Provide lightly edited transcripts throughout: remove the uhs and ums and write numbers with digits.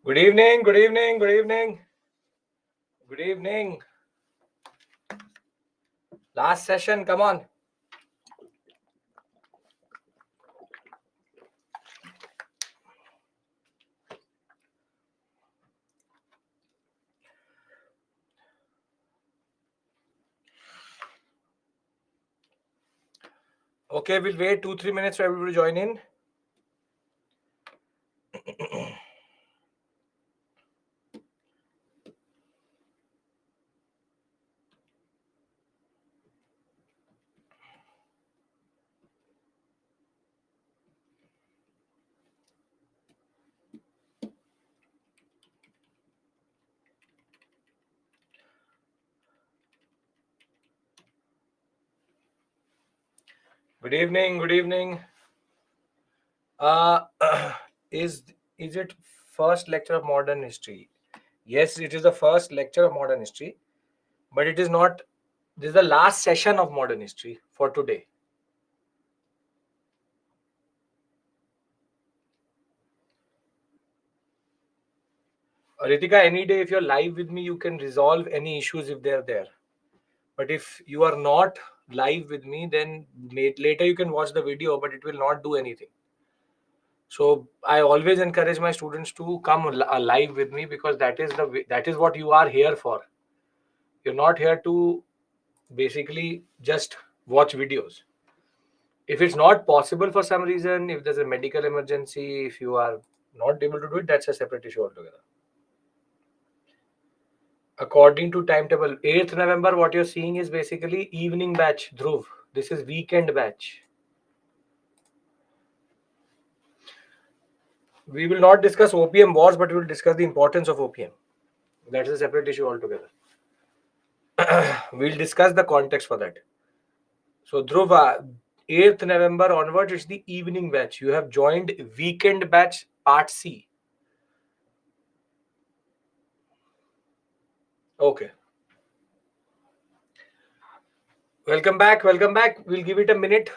Good evening, good evening, good evening. Good evening. Last session, come on. Okay, we'll wait 2-3 minutes for everybody to join in. Good evening, good evening. Uh, is it first lecture of modern history? Yes, it is the first lecture of modern history, but it is not. This is the last session of modern history for today. Ritika, any day if you're live with me, you can resolve any issues if they're there. But if you are not live with me, then later you can watch the video, but it will not do anything. So I always encourage my students to come live with me, because that is what you are here for. You're not here to basically just watch videos. If it's not possible for some reason, if there's a medical emergency, if you are not able to do it, that's a separate issue altogether. According to timetable, 8th November, what you're seeing is basically evening batch, Dhruv. This is weekend batch. We will not discuss opium wars, but we will discuss the importance of opium. That is a separate issue altogether. We'll discuss the context for that. So, Dhruv, 8th November onwards, it's the evening batch. You have joined weekend batch part C. Okay. Welcome back. Welcome back. We'll give it a minute.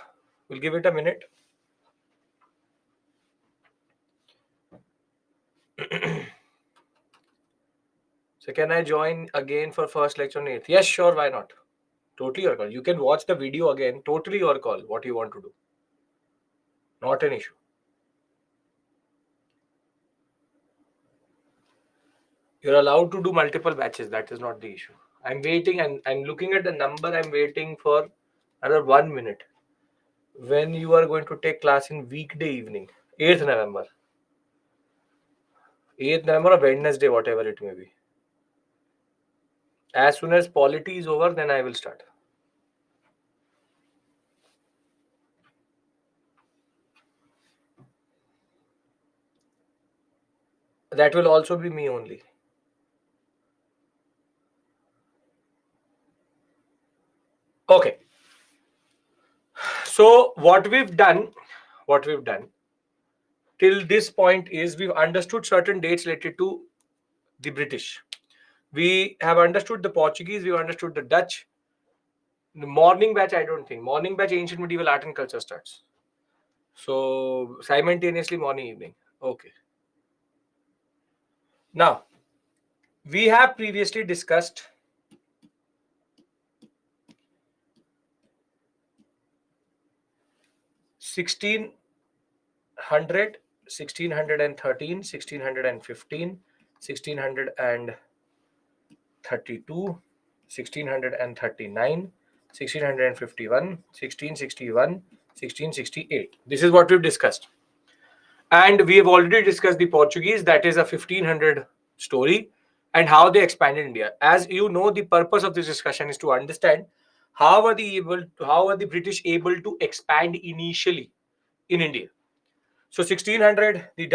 So, can I join again for first lecture on 8th? Yes, sure. Why not? Totally your call. You can watch the video again. Totally your call. What you want to do. Not an issue. You're allowed to do multiple batches. That is not the issue. I'm waiting and I'm looking at the number. I'm waiting for another 1 minute. When you are going to take class in weekday evening, 8th November. 8th November or Wednesday, whatever it may be. As soon as polity is over, then I will start. That will also be me only. Okay. So what we've done till this point is we've understood certain dates related to the British. We have understood the Portuguese, we've understood the Dutch. The morning batch, I don't think. Morning batch, ancient medieval art and culture starts. So simultaneously morning, evening. Okay. Now, we have previously discussed '1600, 1613, 1615, 1632, 1639, 1651, 1661, 1668. This is what we've discussed. And we have already discussed the Portuguese, that is a 1500 story, and how they expanded India. As you know, the purpose of this discussion is to understand how are the British able to expand initially in India. So 1600, the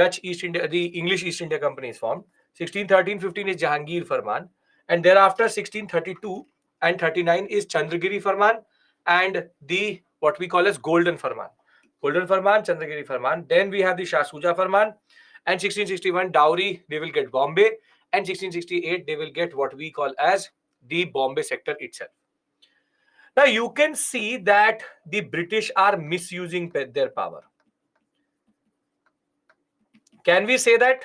English East India Company is formed. 1613-15 is Jahangir Farman, and thereafter 1632 and 39 is Chandragiri Farman, and the what we call as Golden Farman. Golden Farman, Chandragiri Farman. Then we have the Shah Suja Farman, and 1661 Dowry, they will get Bombay, and 1668 they will get what we call as the Bombay sector itself. Now you can see that the British are misusing their power. Can we say that?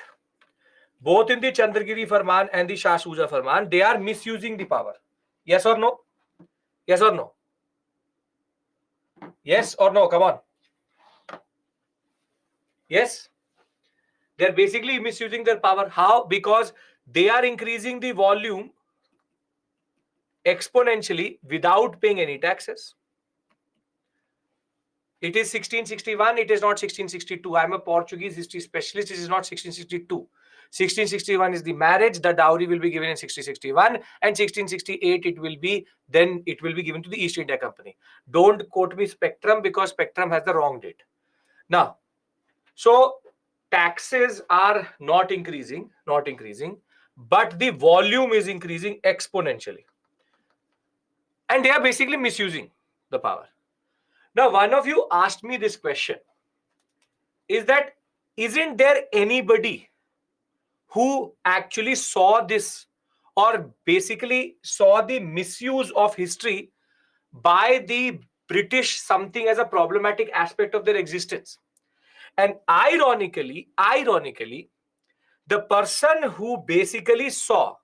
both in the Chandragiri Farman and the Shah Shuja Farman, they are misusing the power. Yes or no? Yes or no? Yes or no? Come on. Yes? They're basically misusing their power. How? Because they are increasing the volume exponentially without paying any taxes. It is 1661. It is not 1662. I'm a Portuguese history specialist. It is not 1662. 1661 is the marriage. The dowry will be given in 1661, and 1668 it will be given to the East India Company. Don't quote me Spectrum, because Spectrum has the wrong date. Now, so taxes are not increasing, but the volume is increasing exponentially, and they are basically misusing the power. Now, one of you asked me this question, is that isn't there anybody who actually saw this, or basically saw the misuse of history by the British, something as a problematic aspect of their existence? And ironically, the person who basically saw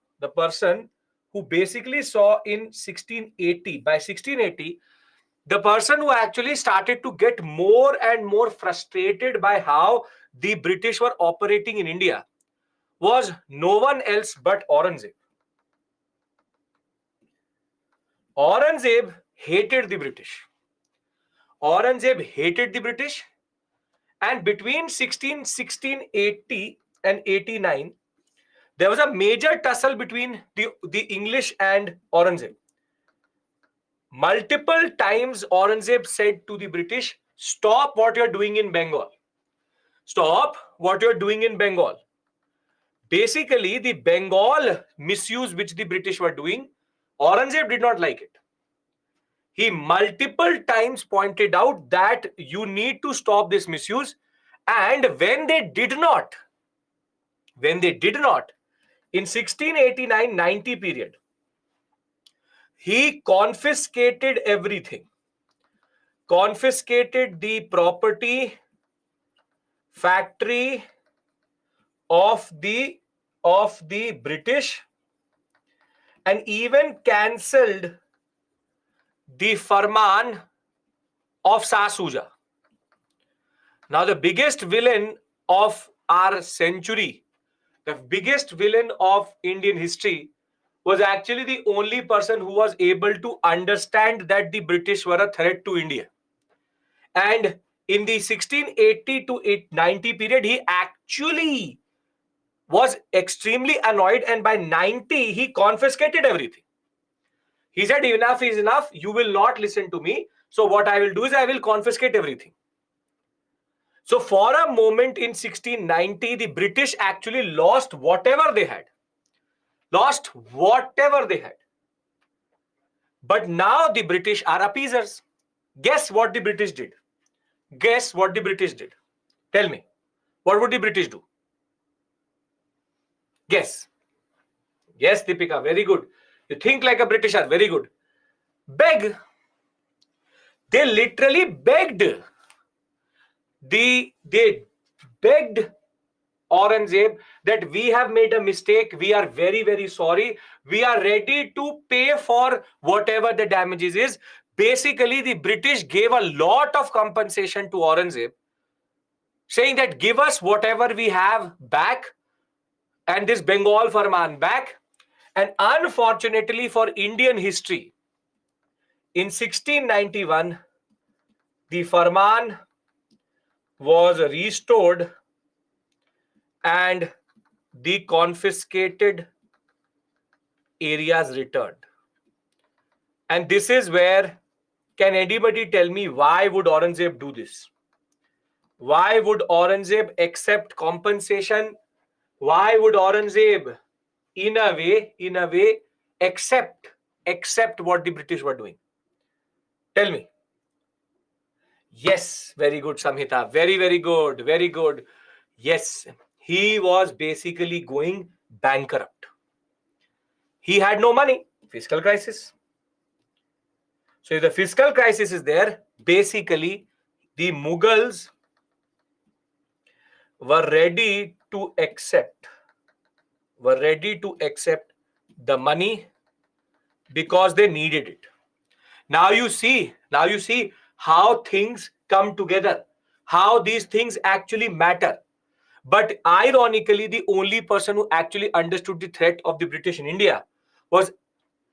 in 1680, by 1680, the person who actually started to get more and more frustrated by how the British were operating in India was no one else but Aurangzeb. Aurangzeb hated the British. And between 1680 and 89, there was a major tussle between the English and Aurangzeb. Multiple times Aurangzeb said to the British, stop what you're doing in Bengal. Stop what you're doing in Bengal. Basically, the Bengal misuse which the British were doing, Aurangzeb did not like it. He multiple times pointed out that you need to stop this misuse. And when they did not, in 1689-90 period, he confiscated everything. Confiscated the property, factory of the British, and even cancelled the Farman of Shah Shuja. Now, the biggest villain of our century, the biggest villain of Indian history, was actually the only person who was able to understand that the British were a threat to India. And in the 1680 to 90 period, he actually was extremely annoyed, and by 90, he confiscated everything. He said, enough is enough, you will not listen to me. So what I will do is I will confiscate everything. So for a moment in 1690, the British actually lost whatever they had. But now the British are appeasers. Guess what the British did? Tell me, what would the British do? Guess. Yes, Deepika, very good. You think like a Britisher, very good. Beg. They literally begged. They begged Aurangzeb that we have made a mistake. We are very, very sorry. We are ready to pay for whatever the damages is. Basically, the British gave a lot of compensation to Aurangzeb, saying that give us whatever we have back and this Bengal Farman back. And unfortunately for Indian history, in 1691, the Farman was restored and the confiscated areas returned. And this is where, can anybody tell me why would Aurangzeb do this? Why would Aurangzeb accept compensation? Why would Aurangzeb, in a way, accept what the British were doing? Tell me. Yes, very good, Samhita. Very, very good. Very good. Yes, he was basically going bankrupt. He had no money. Fiscal crisis. So if the fiscal crisis is there, basically the Mughals were ready to accept were ready to accept the money because they needed it. Now you see how things come together, how these things actually matter. But ironically, the only person who actually understood the threat of the British in India was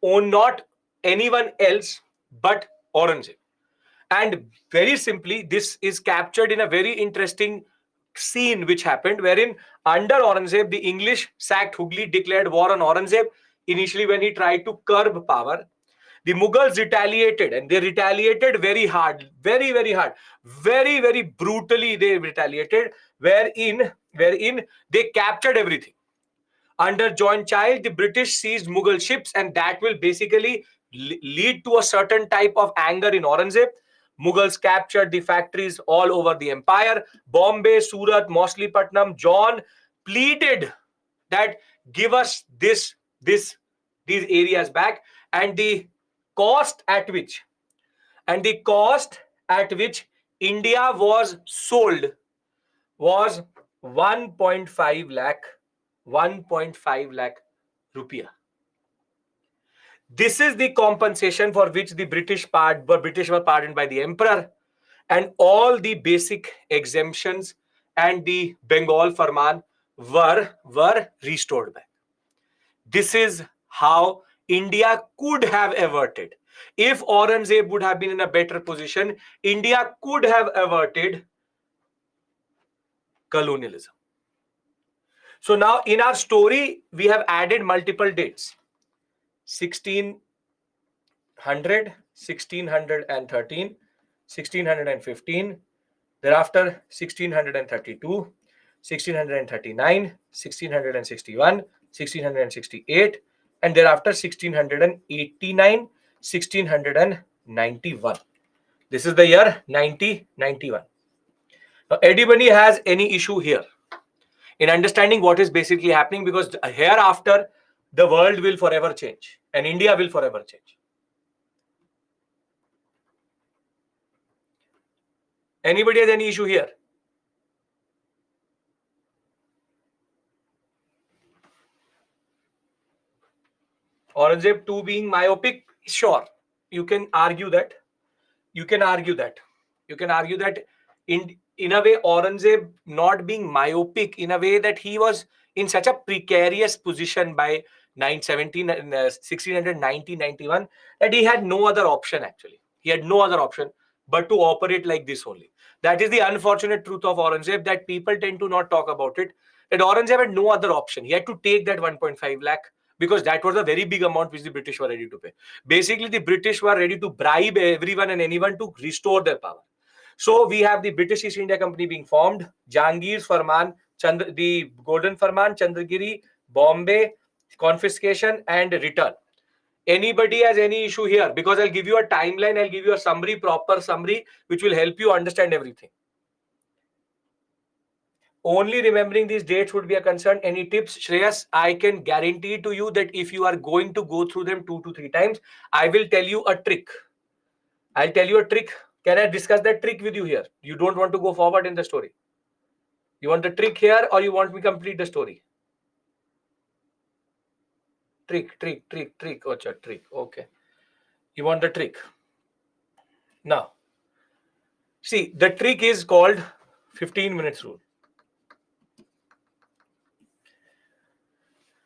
not anyone else but Aurangzeb. And very simply, this is captured in a very interesting scene which happened, wherein under Aurangzeb, the English sacked Hooghly, declared war on Aurangzeb initially when he tried to curb power. The Mughals retaliated, and they retaliated very hard, very, very hard, very, very brutally. They retaliated, wherein they captured everything. Under John Child, the British seized Mughal ships, and that will basically lead to a certain type of anger in Aurangzeb. Mughals captured the factories all over the empire. Bombay, Surat, Moslimapatnam. John pleaded that give us these areas back, and the cost at which the cost at which India was sold was 1.5 lakh 1.5 lakh rupiah. This is the compensation for which the British were pardoned by the emperor, and all the basic exemptions and the Bengal Farman were restored back. This is how India could have averted. If Aurangzeb would have been in a better position, India could have averted colonialism. So now in our story, we have added multiple dates: 1600, 1613, 1615, thereafter 1632, 1639, 1661, 1668, and thereafter 1689, 1691. This is the year 1991. Now, anybody has any issue here in understanding what is basically happening? Because hereafter, the world will forever change and India will forever change. Anybody has any issue here? Aurangzeb 2 being myopic, sure, you can argue that. You can argue that. You can argue that in a way, Aurangzeb not being myopic, in a way that he was in such a precarious position by 917 and 1690, 91, that he had no other option actually. He had no other option but to operate like this only. That is the unfortunate truth of Aurangzeb, that people tend to not talk about it. That Aurangzeb had no other option. He had to take that 1.5 lakh, because that was a very big amount which the British were ready to pay. Basically, the British were ready to bribe everyone and anyone to restore their power. So we have the British East India Company being formed, Jahangir's Farman, the Golden Farman, Chandragiri, Bombay, confiscation and return. Anybody has any issue here? Because I'll give you a timeline, I'll give you a summary, proper summary, which will help you understand everything. Only remembering these dates would be a concern. Any tips, Shreyas? I can guarantee to you that if you are going to go through them 2 to 3 times, I will tell you a trick. I'll tell you a trick. Can I discuss that trick with you here? You don't want to go forward in the story. You want the trick here, or you want me to complete the story? Trick. Ocha, trick. Okay. You want the trick. Now, see, the trick is called 15 minutes rule.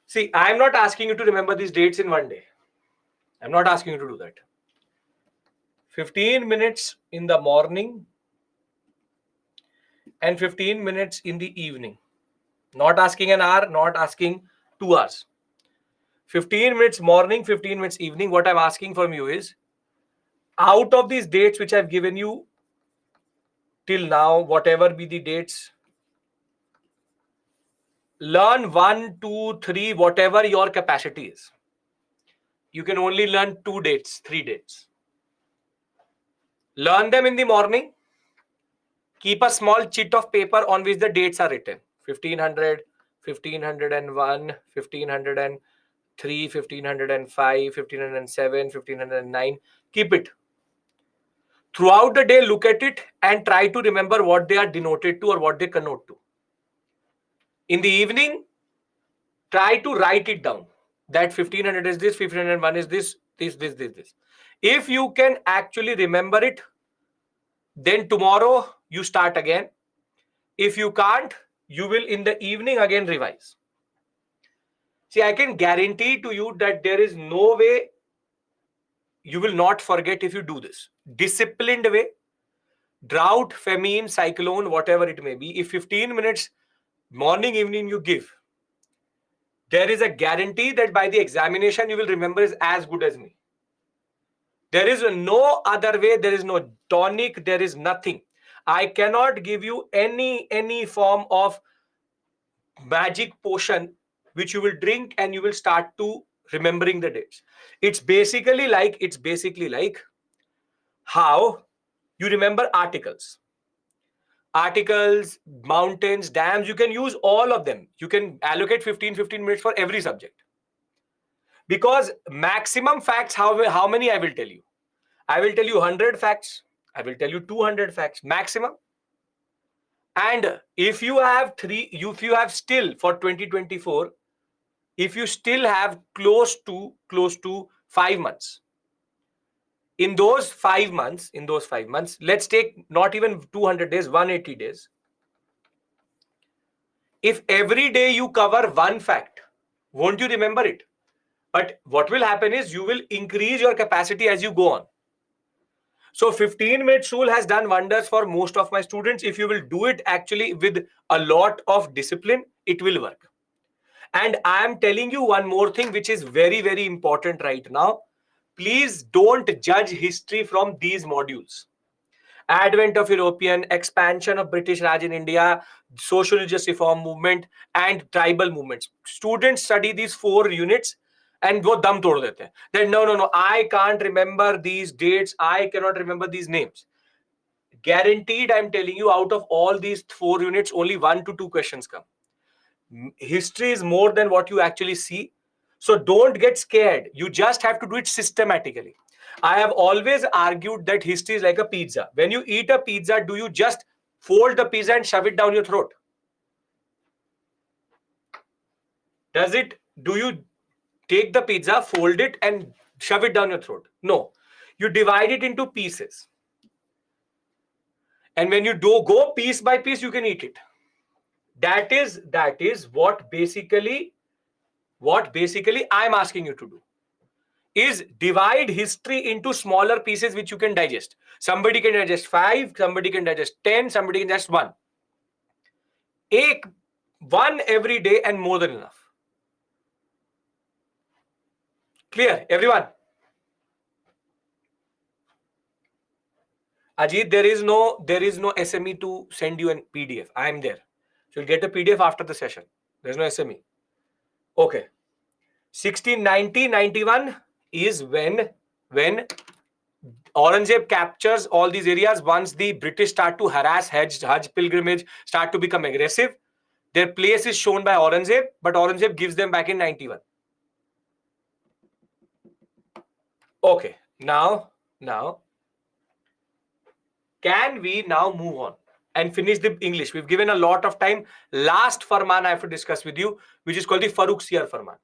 See, I'm not asking you to remember these dates in one day. I'm not asking you to do that. 15 minutes in the morning and 15 minutes in the evening. Not asking an hour, not asking 2 hours. 15 minutes morning, 15 minutes evening. What I'm asking from you is, out of these dates which I've given you till now, whatever be the dates, learn 1, 2, 3, whatever your capacity is. You can only learn 2 dates, 3 dates. Learn them in the morning. Keep a small chit of paper on which the dates are written. 1500, 1501, 1503, 1505, 1507, 1509. Keep it. Throughout the day, look at it and try to remember what they are denoted to or what they connote to. In the evening, try to write it down. That 1500 is this, 1501 is this, this. If you can actually remember it, then tomorrow you start again. If you can't, you will in the evening again revise. See, I can guarantee to you that there is no way you will not forget if you do this. Disciplined way, drought, famine, cyclone, whatever it may be, if 15 minutes morning, evening you give, there is a guarantee that by the examination you will remember is as good as me. There is no other way. There is no tonic. There is nothing. I cannot give you any form of magic potion which you will drink and you will start to remembering the dates. It's basically like how you remember articles, mountains, dams. You can use all of them. You can allocate 15 minutes for every subject, because maximum facts, how many I will tell you? I will tell you 100 facts. I will tell you 200 facts maximum. And if you have still for 2024, if you still have close to 5 months, in those 5 months, let's take not even 200 days, 180 days. If every day you cover one fact, won't you remember it? But what will happen is you will increase your capacity as you go on. So 15-minute rule has done wonders for most of my students. If you will do it actually with a lot of discipline, it will work. And I am telling you one more thing, which is very, very important right now. Please don't judge history from these modules. Advent of European, expansion of British Raj in India, social religious reform movement, and tribal movements. Students study these 4 units and वो दम तोड़ देते हैं. Then no, I can't remember these dates. I cannot remember these names. Guaranteed, I'm telling you, out of all these 4 units, only 1 to 2 questions come. History is more than what you actually see. So don't get scared. You just have to do it systematically. I have always argued that history is like a pizza. When you eat a pizza, do you just fold the pizza and shove it down your throat? Do you take the pizza, fold it, and shove it down your throat? No. You divide it into pieces. And when you do go piece by piece, you can eat it. That is what basically I'm asking you to do. Is divide history into smaller pieces which you can digest. Somebody can digest 5, somebody can digest 10, somebody can digest 1. Take 1 every day and more than enough. Clear, everyone? Ajit, there is no SME to send you a PDF. I am there. So you'll get a PDF after the session. There's no SME. Okay. 1690-91 is when Aurangzeb captures all these areas. Once the British start to harass Hajj pilgrimage, start to become aggressive, their place is shown by Aurangzeb, but Aurangzeb gives them back in 91. Okay, now, can we now move on and finish the English? We've given a lot of time. Last Farman I have to discuss with you, which is called the Farrukhsiyar Farman.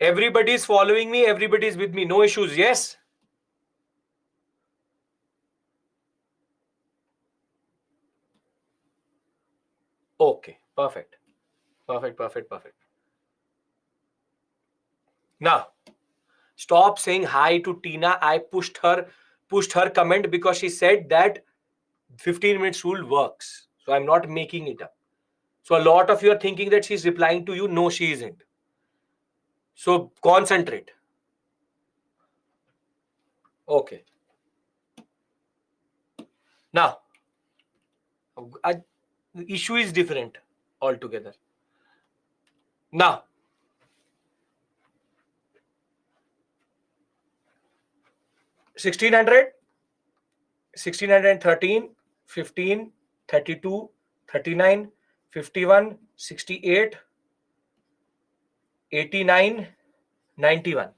Everybody is following me. Everybody is with me. No issues. Yes. Okay. Perfect. Now, stop saying hi to Tina. I pushed her comment because she said that 15 minutes rule works. So I'm not making it up. So a lot of you are thinking that she's replying to you. No, she isn't. So concentrate. Okay. Now, the issue is different altogether. Now, 1600, 1613, 15, 32, 39, 51, 68, 89, 91.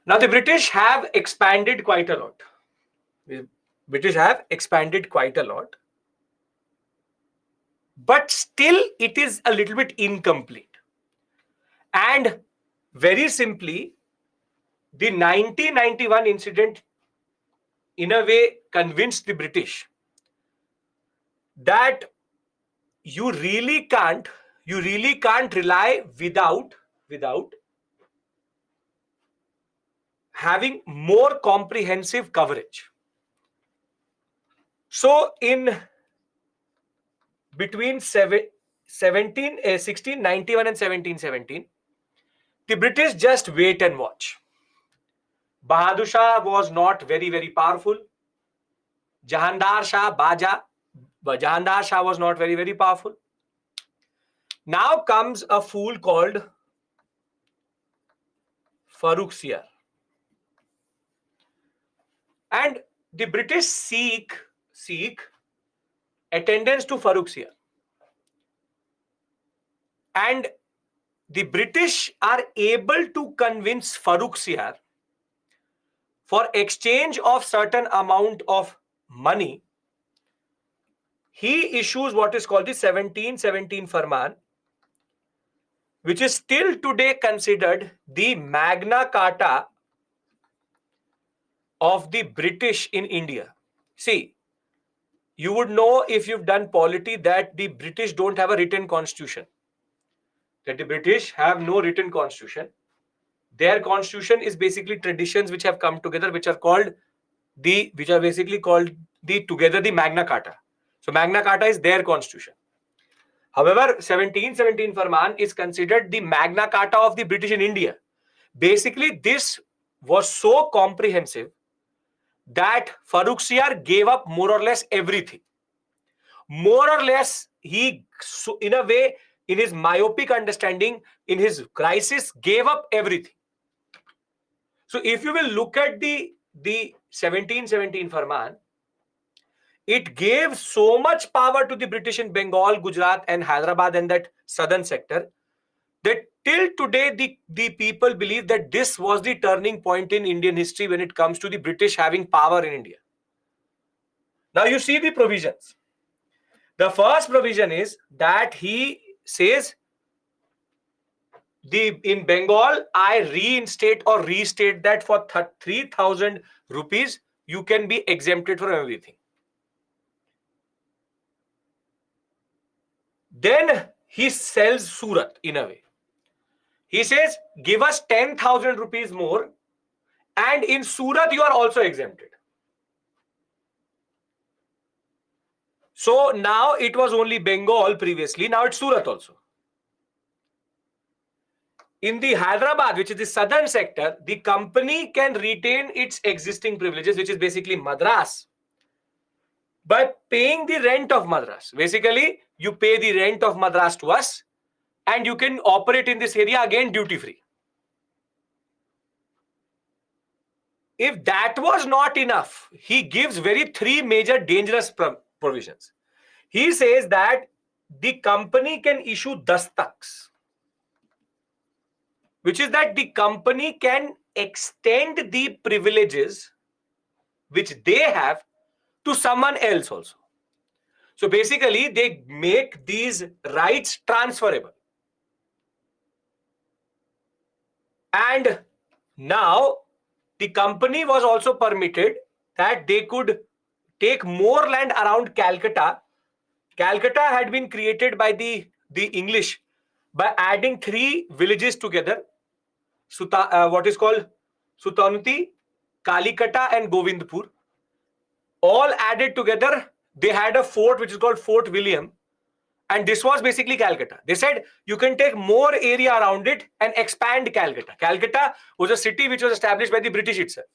Now, the British have expanded quite a lot. The British have expanded quite a lot. but still it is a little bit incomplete. And very simply, the 1991 incident in a way convinced the British that you really can't rely without having more comprehensive coverage. So in between 1691 and 1717, the British just wait and watch. Bahadur Shah was not very powerful. Jahandar Shah was not very powerful. Now comes a fool called Farooq Siyar. And the British seek attendance to Farooq Siyar. And the British are able to convince Farooq Siyar for exchange of certain amount of money. He issues what is called the 1717 Farman, which is still today considered the Magna Carta of the British in India. See, you would know if you've done polity that the British don't have a written constitution. That the British have no written constitution. Their constitution is basically traditions which have come together, which are basically called the Magna Carta. So Magna Carta is their constitution. However, 1717 Farman is considered the Magna Carta of the British in India. Basically, this was so comprehensive that Farooq Siyar gave up more or less everything. More or less, he, in a way, in his myopic understanding, in his crisis, gave up everything. So if you will look at the 1717 Farman, it gave so much power to the British in Bengal, Gujarat and Hyderabad and that southern sector that till today the people believe that this was the turning point in Indian history when it comes to the British having power in India. Now you see the provisions. The first provision is that he says in Bengal, I reinstate or restate that for 3,000 rupees, you can be exempted from everything. Then he sells Surat in a way. He says, give us 10,000 rupees more, and in Surat, you are also exempted. So now it was only Bengal previously, now it's Surat also. In the Hyderabad, which is the southern sector, the company can retain its existing privileges, which is basically Madras, by paying the rent of Madras. Basically, you pay the rent of Madras to us, and you can operate in this area again duty-free. If that was not enough, he gives three major dangerous provisions. He says that the company can issue dastaks, which is that the company can extend the privileges which they have to someone else also. So basically, they make these rights transferable. And now the company was also permitted that they could take more land around Calcutta. Calcutta had been created by the English by adding three villages together, what is called Sutanuti, Kalikata and Govindpur. All added together, they had a fort which is called Fort William. And this was basically Calcutta. They said you can take more area around it and expand Calcutta. Calcutta was a city which was established by the British itself.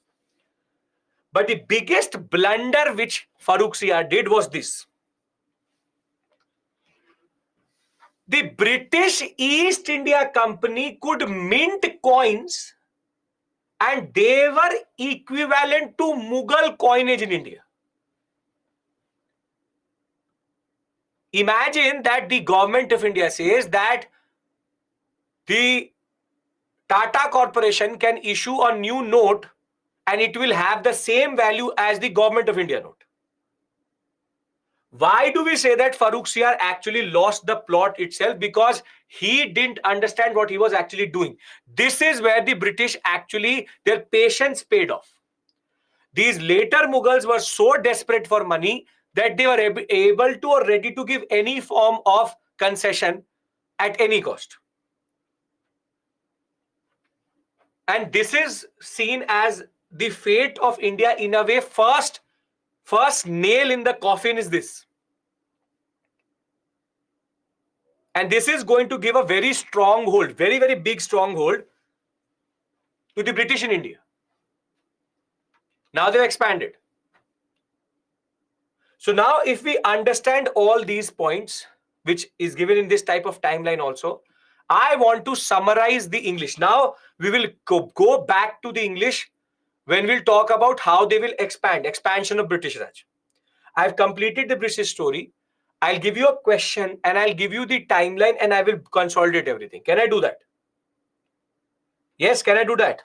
But the biggest blunder which Farooq Siyar did was this. The British East India Company could mint coins and they were equivalent to Mughal coinage in India. Imagine that the government of India says that the Tata Corporation can issue a new note and it will have the same value as the government of India note. Why do we say that Farooq Siyar actually lost the plot itself? Because he didn't understand what he was actually doing. This is where the British actually, their patience paid off. These later Mughals were so desperate for money that they were able to or ready to give any form of concession at any cost. And this is seen as the fate of India in a way. First nail in the coffin is this. And this is going to give a very stronghold, very, very big stronghold to the British in India. Now they've expanded. So now if we understand all these points, which is given in this type of timeline also, I want to summarize the English. Now we will go back to the English when we'll talk about how they will expansion of British Raj. I've completed the British story. I'll give you a question and I'll give you the timeline and I will consolidate everything. Can I do that? Yes, can I do that?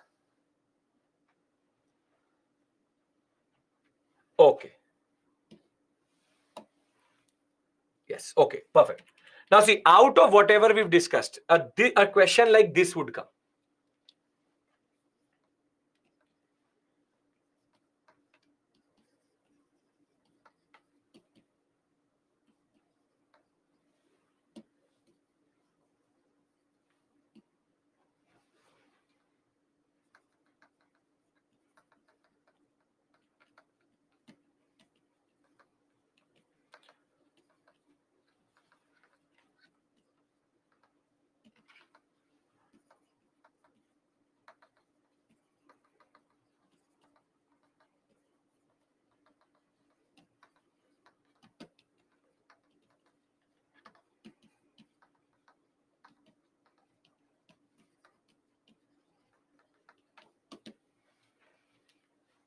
Okay. Yes. Okay. Perfect. Now see, out of whatever we've discussed, a question like this would come.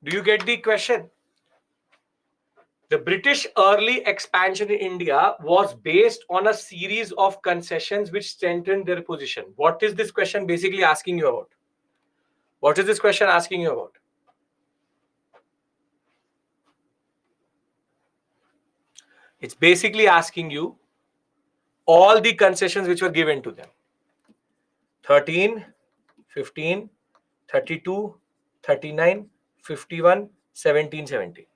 Do you get the question? The British early expansion in India was based on a series of concessions which strengthened their position. What is this question basically asking you about? What is this question asking you about? It's basically asking you all the concessions which were given to them. 13, 15, 32, 39, 51, 17, 17.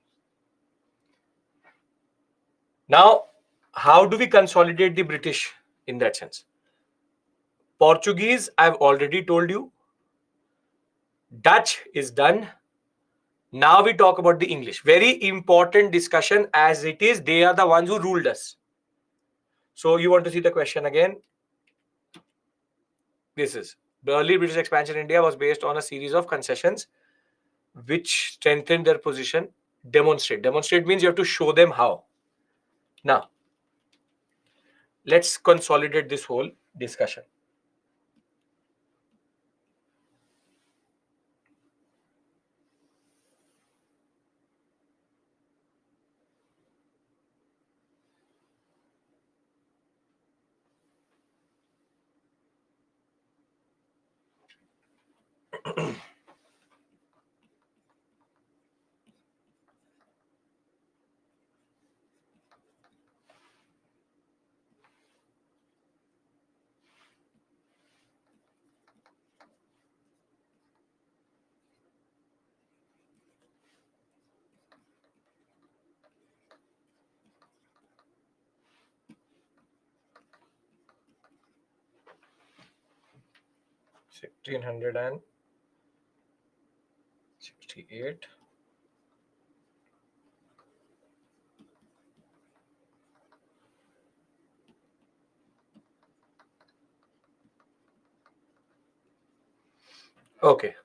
Now, how do we consolidate the British in that sense? Portuguese, I've already told you. Dutch is done. Now we talk about the English. Very important discussion as it is. They are the ones who ruled us. So you want to see the question again? This is the early British expansion in India was based on a series of concessions which strengthened their position. Demonstrate. Demonstrate means you have to show them how. Now, let's consolidate this whole discussion. $1,668. Okay.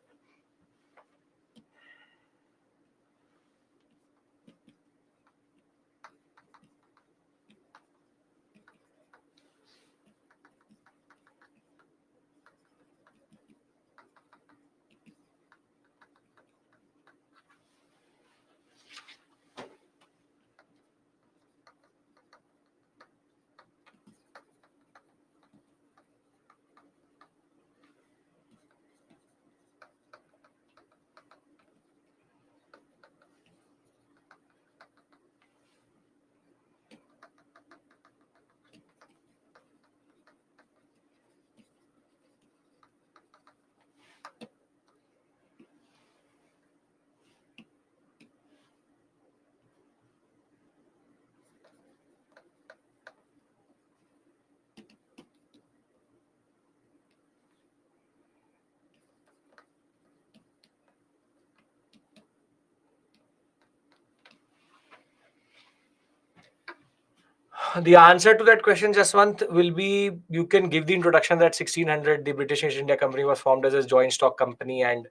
the answer to that question, Jaswant, will be you can give the introduction that 1600 the British East India Company was formed as a joint stock company, and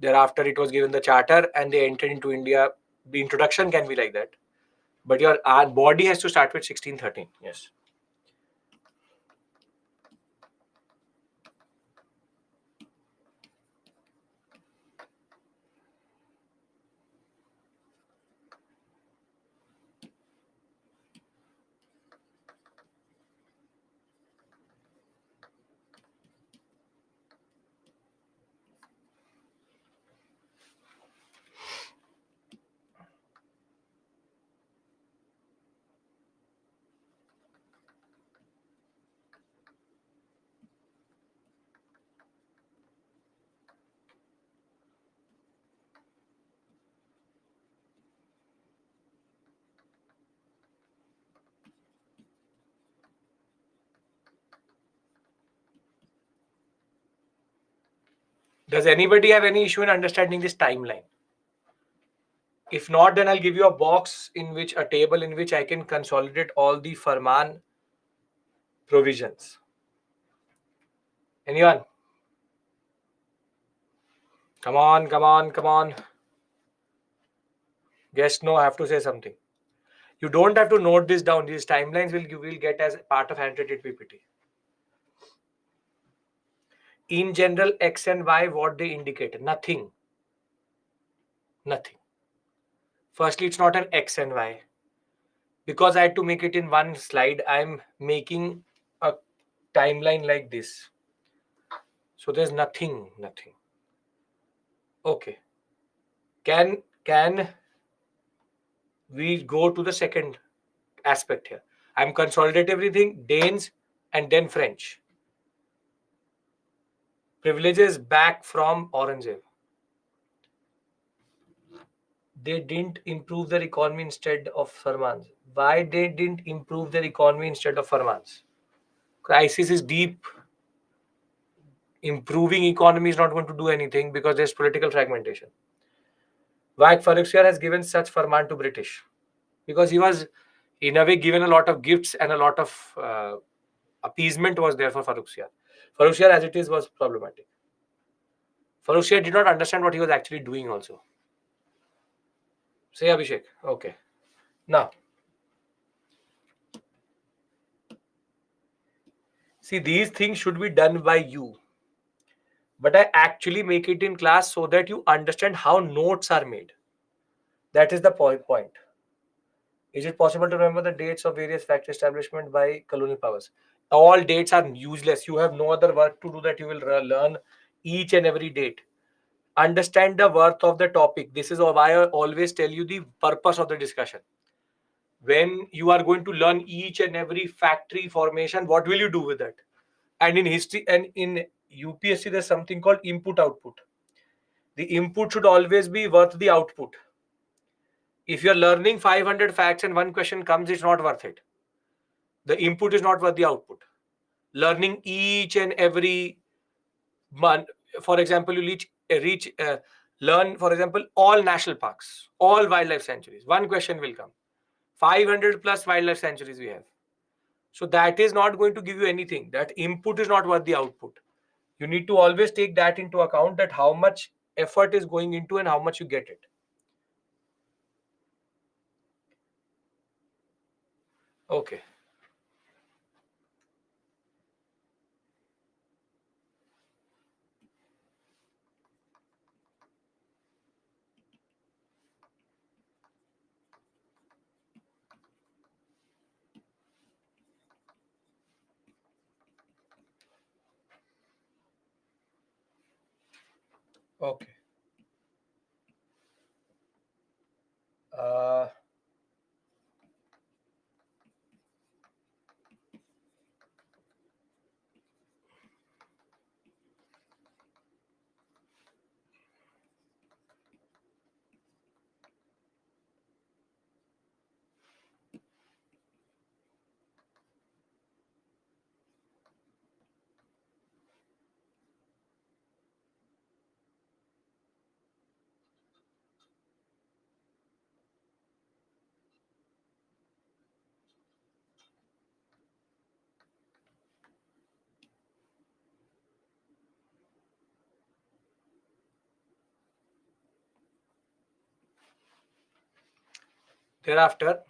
thereafter it was given the charter and they entered into India. The introduction can be like that, but your body has to start with 1613. Yes. Does anybody have any issue in understanding this timeline? If not, then I'll give you a box in which a table in which I can consolidate all the Farman provisions. Anyone? Come on, come on, come on. Yes, no, I have to say something. You don't have to note this down. These timelines you will get as part of handwritten PPT. In general, X and Y, what they indicate? Nothing. Nothing. Firstly, it's not an X and Y. Because I had to make it in one slide, I'm making a timeline like this. So there's nothing. Okay. Can we go to the second aspect here? I'm consolidate everything, Danes and then French. Privileges back from Aurangzeb. They didn't improve their economy instead of Farmans. Why they didn't improve their economy instead of Farmans? Crisis is deep. Improving economy is not going to do anything because there's political fragmentation. Why Farrukhsiyar has given such Farman to British? Because he was, in a way, given a lot of gifts and a lot of appeasement was there for Farrukhsiyar. Farrukhsiyar, as it is, was problematic. Farrukhsiyar did not understand what he was actually doing also. Say, Abhishek. Okay. Now, see, these things should be done by you. But I actually make it in class so that you understand how notes are made. That is the point. Is it possible to remember the dates of various factory establishment by colonial powers? All dates are useless. You have no other work to do that you will learn each and every date. Understand the worth of the topic. This is why I always tell you the purpose of the discussion. When you are going to learn each and every factory formation, what will you do with that? And in history and in UPSC, there's something called input output. The input should always be worth the output. If you're learning 500 facts and one question comes, it's not worth it. The input is not worth the output. Learning each and every month, for example, you learn, for example, all national parks, all wildlife sanctuaries. One question will come. 500 plus wildlife sanctuaries we have. So that is not going to give you anything. That input is not worth the output. You need to always take that into account, that how much effort is going into and how much you get it. Okay. Okay. Uh, Thereafter,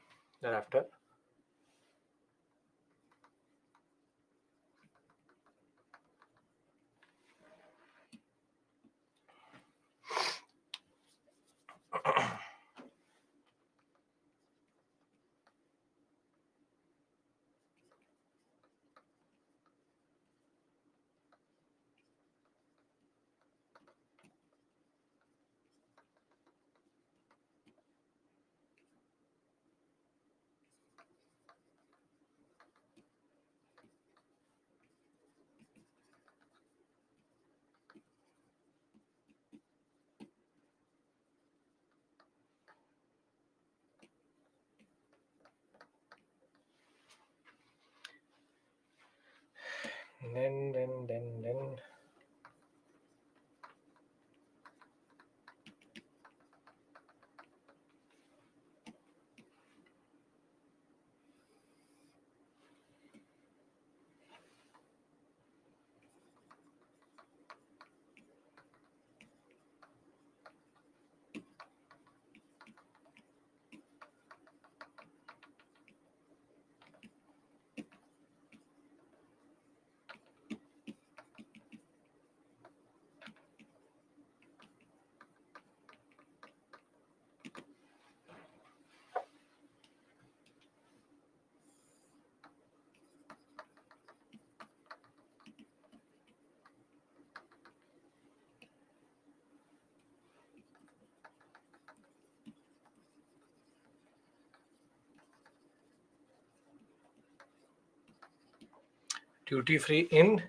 then duty free in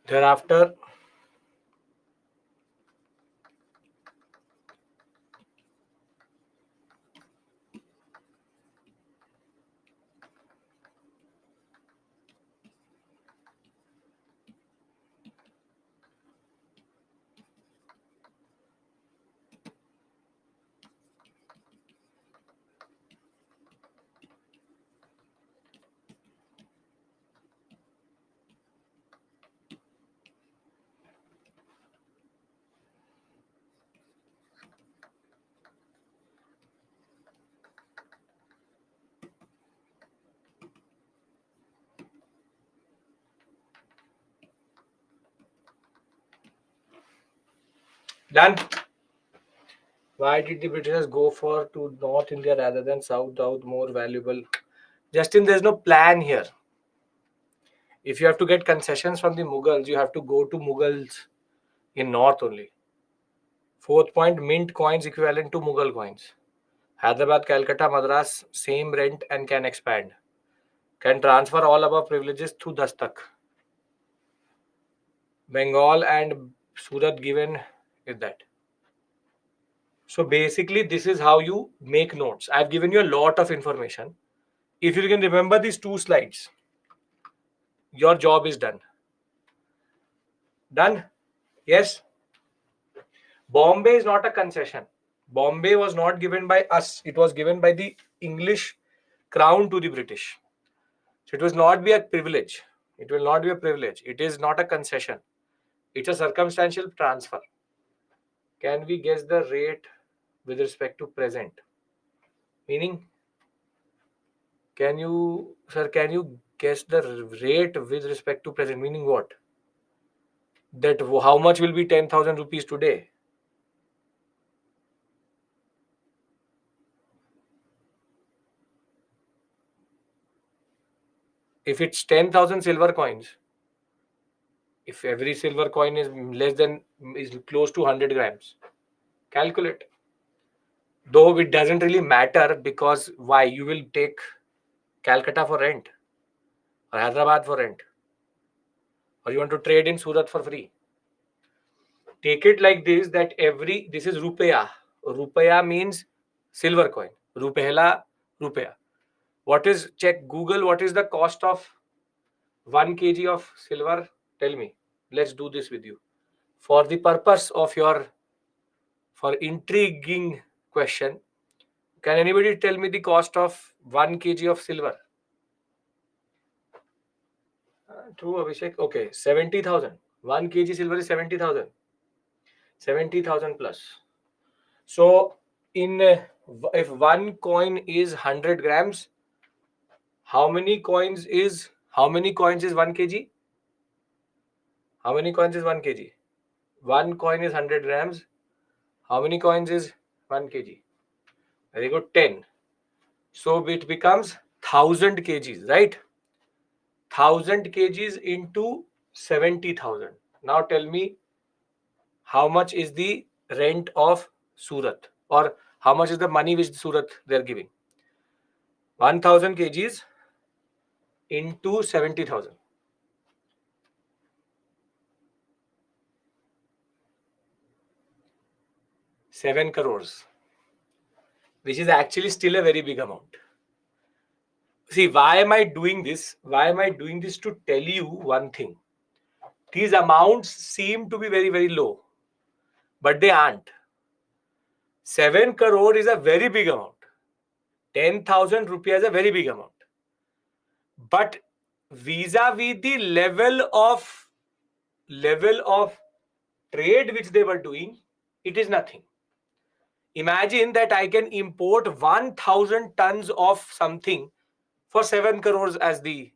thereafter. Done. Why did the Britishers go for to North India rather than South? South more valuable. Justin, there's no plan here. If you have to get concessions from the Mughals, you have to go to Mughals in North only. Fourth point, mint coins equivalent to Mughal coins. Hyderabad, Calcutta, Madras, same rent and can expand. Can transfer all above privileges through Dastak. Bengal and Surat given is that. So basically, this is how you make notes. I've given you a lot of information. If you can remember these two slides, your job is done. Done? Yes? Bombay is not a concession. Bombay was not given by us. It was given by the English crown to the British. So it will not be a privilege. It will not be a privilege. It is not a concession. It's a circumstantial transfer. Can we guess the rate with respect to present? Meaning, can you guess the rate with respect to present? Meaning what? That how much will be 10,000 rupees today? If it's 10,000 silver coins, If every silver coin is close to 100 grams, calculate. Though it doesn't really matter, because why? You will take Calcutta for rent or Hyderabad for rent, or you want to trade in Surat for free. Take it like this, that this is rupeya. Rupeya means silver coin. Rupehla, rupeya. Check Google, what is the cost of 1 kg of silver? Tell me. Let's do this with you. For the purpose of for intriguing question, can anybody tell me the cost of 1 kg of silver? True, Abhishek. Okay, 70,000. 1 kg silver is 70,000. 70,000 plus. So, if one coin is 100 grams, how many coins is 1 kg? How many coins is 1 kg? One coin is 100 grams. How many coins is 1 kg? Very good, 10. So it becomes 1000 kgs, right? 1000 kgs into 70,000. Now tell me, how much is the rent of Surat, or how much is the money which Surat they are giving? 1000 kgs into 70,000. 7 crores, which is actually still a very big amount. See, why am I doing this? Why am I doing this? To tell you one thing. These amounts seem to be very, very low, but they aren't. 7 crore is a very big amount. 10,000 rupees is a very big amount. But vis-a-vis the level of trade which they were doing, it is nothing. Imagine that I can import 1,000 tons of something for 7 crores as the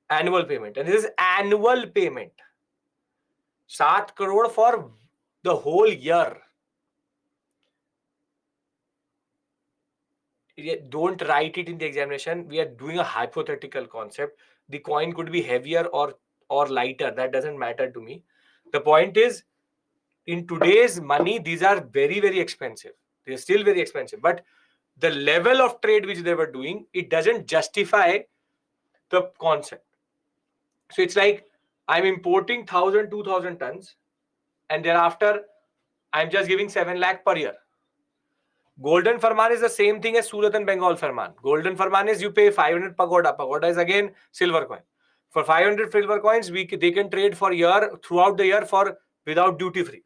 annual payment. And this is annual payment. 7 crore for the whole year. Don't write it in the examination. We are doing a hypothetical concept. The coin could be heavier or lighter. That doesn't matter to me. The point is, in today's money, these are very, very expensive. They're still very expensive. But the level of trade which they were doing, it doesn't justify the concept. So it's like I'm importing 1,000, 2,000 tons, and thereafter I'm just giving 7 lakh per year. Golden Farman is the same thing as Surat and Bengal Farman. Golden Farman is you pay 500 pagoda. Pagoda is again silver coin. For 500 silver coins, they can trade for throughout the year for without duty free.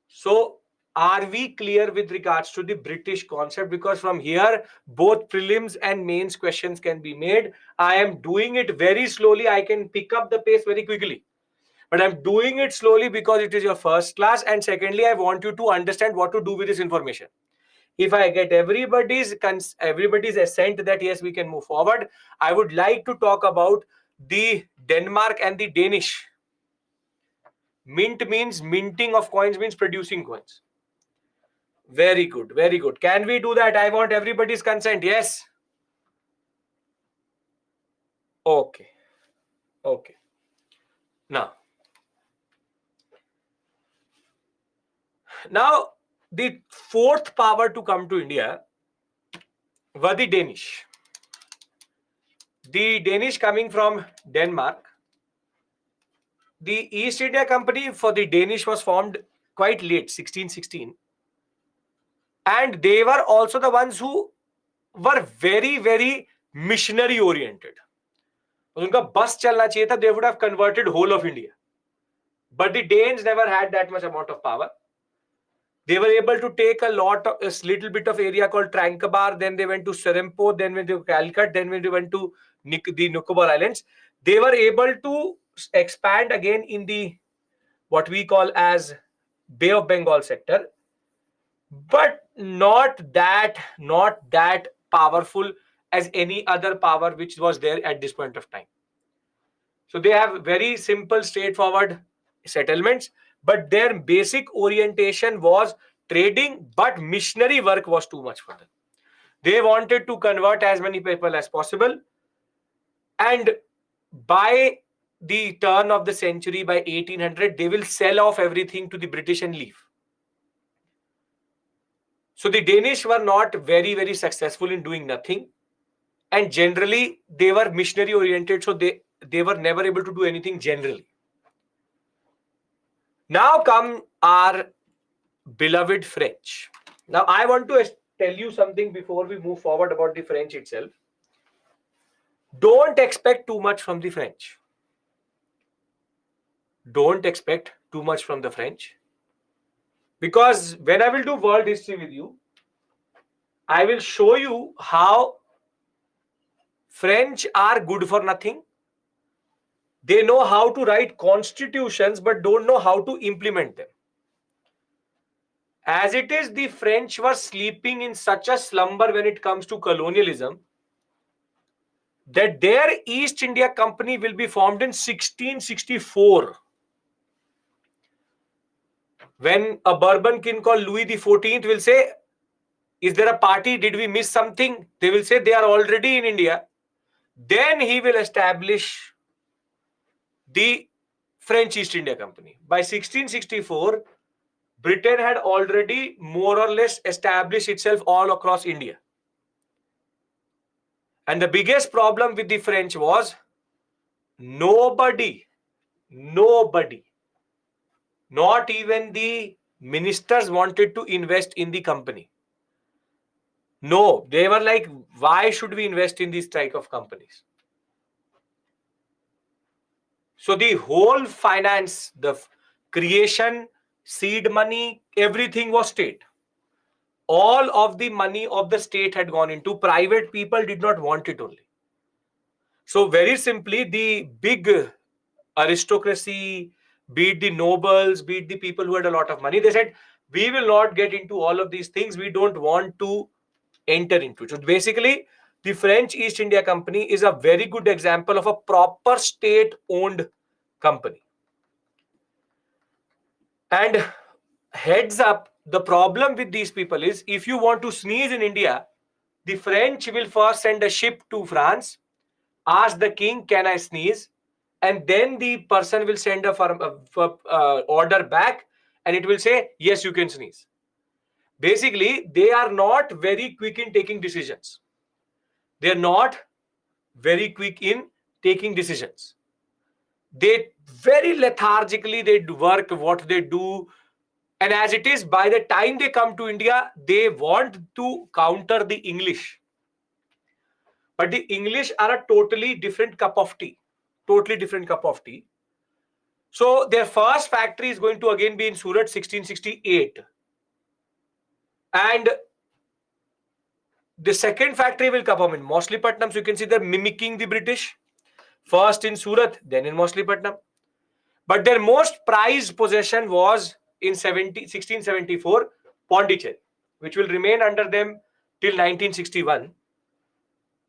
So are we clear with regards to the British concept? Because from here, both prelims and mains questions can be made. I am doing it very slowly. I can pick up the pace very quickly. But I'm doing it slowly because it is your first class. And secondly, I want you to understand what to do with this information. If I get everybody's assent that yes, we can move forward, I would like to talk about the Denmark and the Danish. Mint means minting of coins, means producing coins. Very good, very good. Can we do that? I want everybody's consent. Yes. Okay. Okay. Now, the fourth power to come to India were the Danish. The Danish coming from Denmark. The East India Company for the Danish was formed quite late, 1616. And they were also the ones who were very, very missionary oriented. उनका बस चलना चाहिए था, they would have converted whole of India. But the Danes never had that much amount of power. They were able to take a little bit of area called Tranquebar. Then they went to Serempo. Then went to Calicut. Then they went to the Nicobar Islands. They were able to expand again in the what we call as Bay of Bengal sector, but not that powerful as any other power which was there at this point of time. So they have very simple, straightforward settlements, but their basic orientation was trading, but missionary work was too much for them. They wanted to convert as many people as possible, and by the turn of the century, by 1800, they will sell off everything to the British and leave. So the Danish were not very, very successful in doing nothing. And generally, they were missionary oriented, so they were never able to do anything generally. Now come our beloved French. Now, I want to tell you something before we move forward about the French itself. Don't expect too much from the French. Don't expect too much from the French. Because when I will do world history with you, I will show you how French are good for nothing. They know how to write constitutions, but don't know how to implement them. As it is, the French were sleeping in such a slumber when it comes to colonialism that their East India Company will be formed in 1664. When a Bourbon king called Louis XIV will say, is there a party? Did we miss something? They will say they are already in India. Then he will establish the French East India Company. By 1664, Britain had already more or less established itself all across India. And the biggest problem with the French was nobody, not even the ministers wanted to invest in the company. No, they were like, why should we invest in these type of companies? So the whole finance, the creation, seed money, everything was state. All of the money of the state had gone into private people, did not want it only. So very simply, the big aristocracy, be it the nobles, be it the people who had a lot of money, they said, we will not get into all of these things. We don't want to enter into it. So basically, the French East India Company is a very good example of a proper state-owned company. And heads up, the problem with these people is, if you want to sneeze in India, the French will first send a ship to France, ask the king, can I sneeze? And then the person will send a order back, and it will say, yes, you can sneeze. Basically, they are not very quick in taking decisions. They are not very quick in taking decisions. They very lethargically, they work what they do. And as it is, by the time they come to India, they want to counter the English. But the English are a totally different cup of tea. Totally different cup of tea. So their first factory is going to again be in Surat, 1668. And the second factory will come in Mauchlypatnam. So you can see they're mimicking the British. First in Surat, then in Mauchlypatnam. But their most prized possession was in 1674, Pondicherry, which will remain under them till 1961.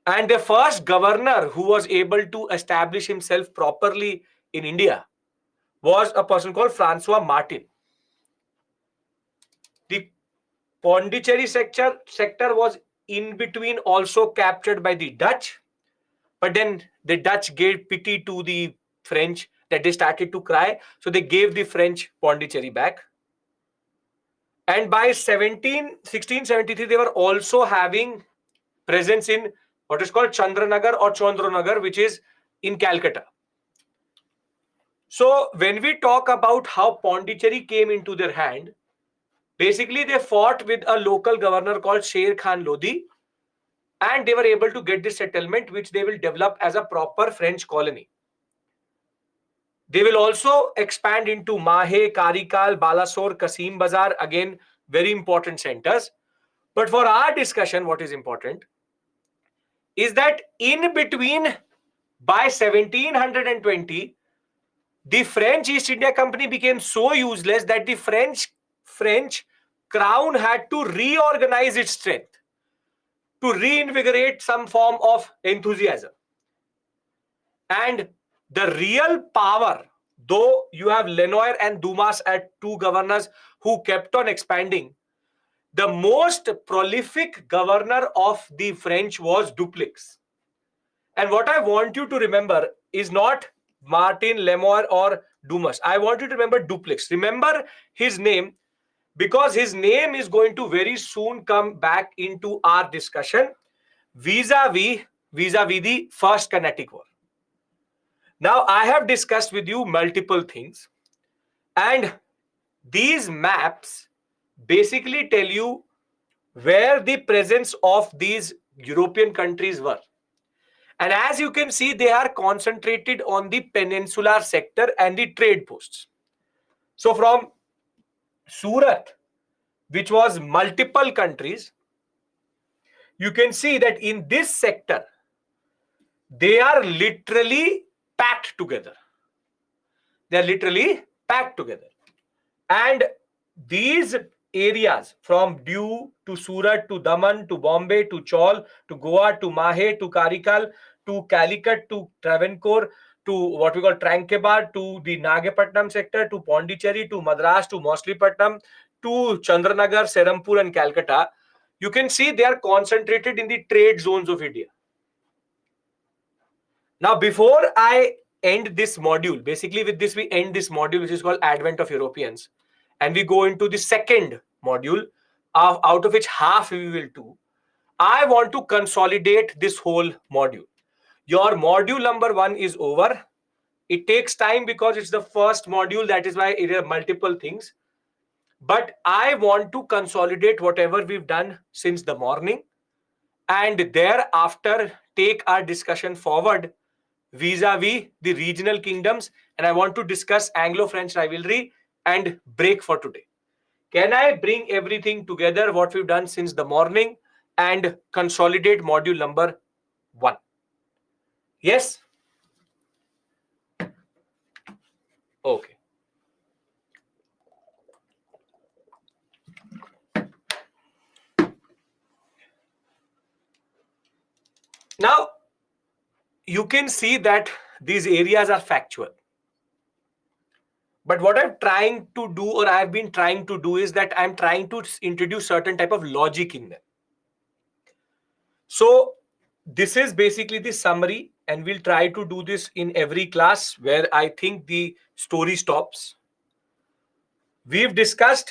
And the first governor who was able to establish himself properly in India was a person called Francois Martin. The Pondicherry sector was in between also captured by the Dutch, but then the Dutch gave pity to the French that they started to cry, so they gave the French Pondicherry back. And by 1673, they were also having presence in what is called Chandranagar or Chandranagar, which is in Calcutta. So when we talk about how Pondicherry came into their hand, basically they fought with a local governor called Sher Khan Lodi, and they were able to get this settlement, which they will develop as a proper French colony. They will also expand into Mahe, Karikal, Balasore, Kasim Bazar, again, very important centers. But for our discussion, what is important is that in between, by 1720, the French East India Company became so useless that the French crown had to reorganize its strength to reinvigorate some form of enthusiasm. And the real power, though you have Lenoir and Dumas as two governors who kept on expanding, the most prolific governor of the French was Dupleix. And what I want you to remember is not Martin, Lemoire, or Dumas. I want you to remember Dupleix. Remember his name, because his name is going to very soon come back into our discussion vis-a-vis the First Carnatic War. Now, I have discussed with you multiple things, and these maps basically tell you where the presence of these European countries were. And as you can see, they are concentrated on the peninsular sector and the trade posts. So from Surat, which was multiple countries, you can see that in this sector, they are literally packed together. They are literally packed together. And these areas from Diu to Surat to Daman to Bombay to Chaul to Goa to Mahe to Karikal to Calicut to Travancore to what we call Tranquebar to the Nagapatnam sector to Pondicherry to Madras to Moslipatam to Chandranagar, Serampur and Calcutta, you can see they are concentrated in the trade zones of India. Now, before I end this module, basically with this we end this module, which is called Advent of Europeans, and we go into the second module, out of which half we will do. I want to consolidate this whole module. Your module number 1 is over. It takes time because it's the first module. That is why there are multiple things. But I want to consolidate whatever we've done since the morning, and thereafter take our discussion forward vis-a-vis the regional kingdoms, and I want to discuss Anglo-French rivalry and break for today. Can I bring everything together, what we've done since the morning, and consolidate module number 1? Yes? Okay. Now, you can see that these areas are factual. But what I'm trying to do, or I've been trying to do, is that I'm trying to introduce certain type of logic in them. So this is basically the summary, and we'll try to do this in every class where I think the story stops. We've discussed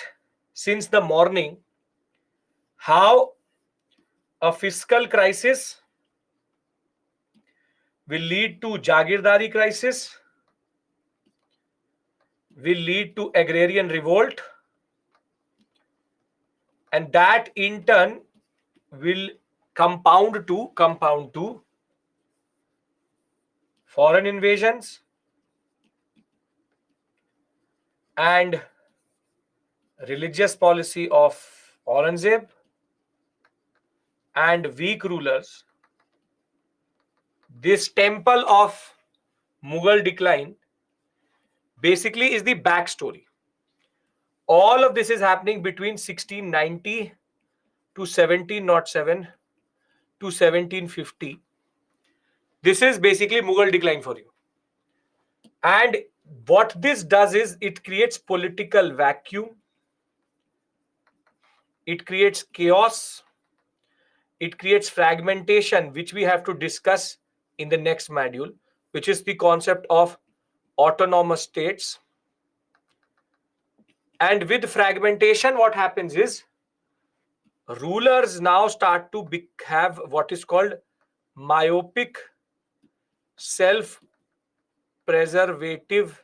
since the morning how a fiscal crisis will lead to Jagirdari crisis, will lead to agrarian revolt, and that in turn will compound to foreign invasions and religious policy of Aurangzeb and weak rulers. This temple of Mughal decline basically is the backstory. All of this is happening between 1690 to 1707 to 1750. This is basically Mughal decline for you. And what this does is it creates political vacuum, it creates chaos, it creates fragmentation, which we have to discuss in the next module, which is the concept of autonomous states. And with fragmentation, what happens is rulers now start to have what is called myopic self-preservative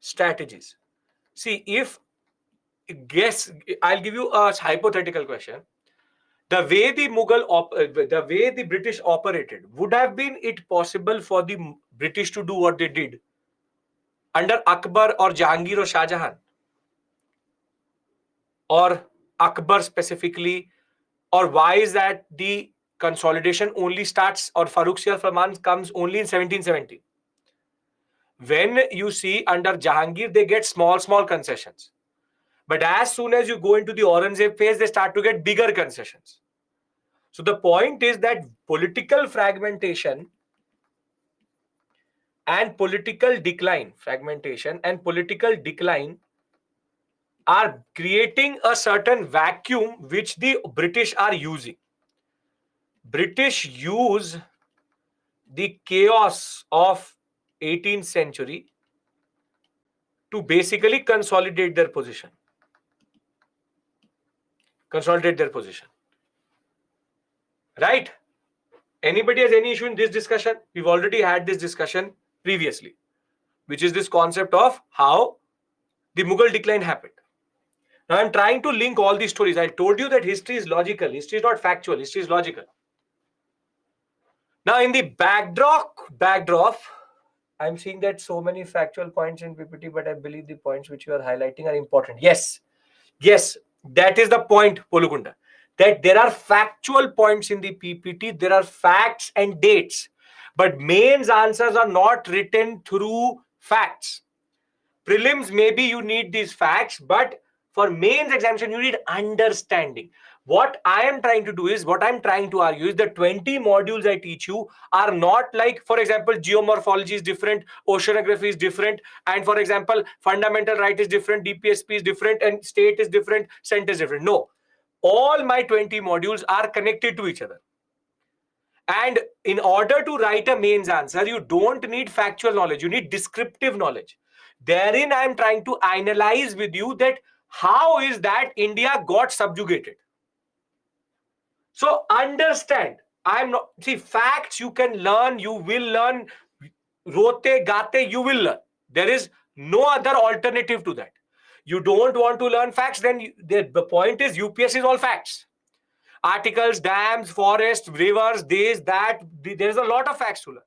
strategies. See, I'll give you a hypothetical question. The way the way the British operated, would have been it possible for the British to do what they did under Akbar or Jahangir or Shah Jahan, or Akbar specifically? Or why is that the consolidation only starts, or Farrukhsiyar Farman comes only in 1770? When you see under Jahangir, they get small concessions. But as soon as you go into the Aurangzeb phase, they start to get bigger concessions. So the point is that political fragmentation and political decline are creating a certain vacuum which the British are using. British use the chaos of 18th century to basically consolidate their position. Consolidate their position. Right? Anybody has any issue in this discussion? We've already had this discussion previously, which is this concept of how the Mughal decline happened. Now I'm trying to link all these stories. I told you that history is logical. History is not factual. History is logical. Now in the backdrop, I'm seeing that so many factual points in PPT, but I believe the points which you are highlighting are important. Yes, that is the point, Polukunda. That there are factual points in the PPT, there are facts and dates, but mains answers are not written through facts. Prelims, maybe you need these facts, but for mains examination, you need understanding. What I am trying to do is, what I'm trying to argue is the 20 modules I teach you are not like, for example, geomorphology is different, oceanography is different, and for example, fundamental right is different, DPSP is different, and state is different, center is different. No. All my 20 modules are connected to each other. And in order to write a mains answer, you don't need factual knowledge, you need descriptive knowledge. Therein, I am trying to analyze with you that how is that India got subjugated. So understand, I'm not, see, facts you can learn, you will learn, rote, gate, you will learn. There is no other alternative to that. You don't want to learn facts, then the point is UPS is all facts. Articles, dams, forests, rivers, this, that, there's a lot of facts to learn.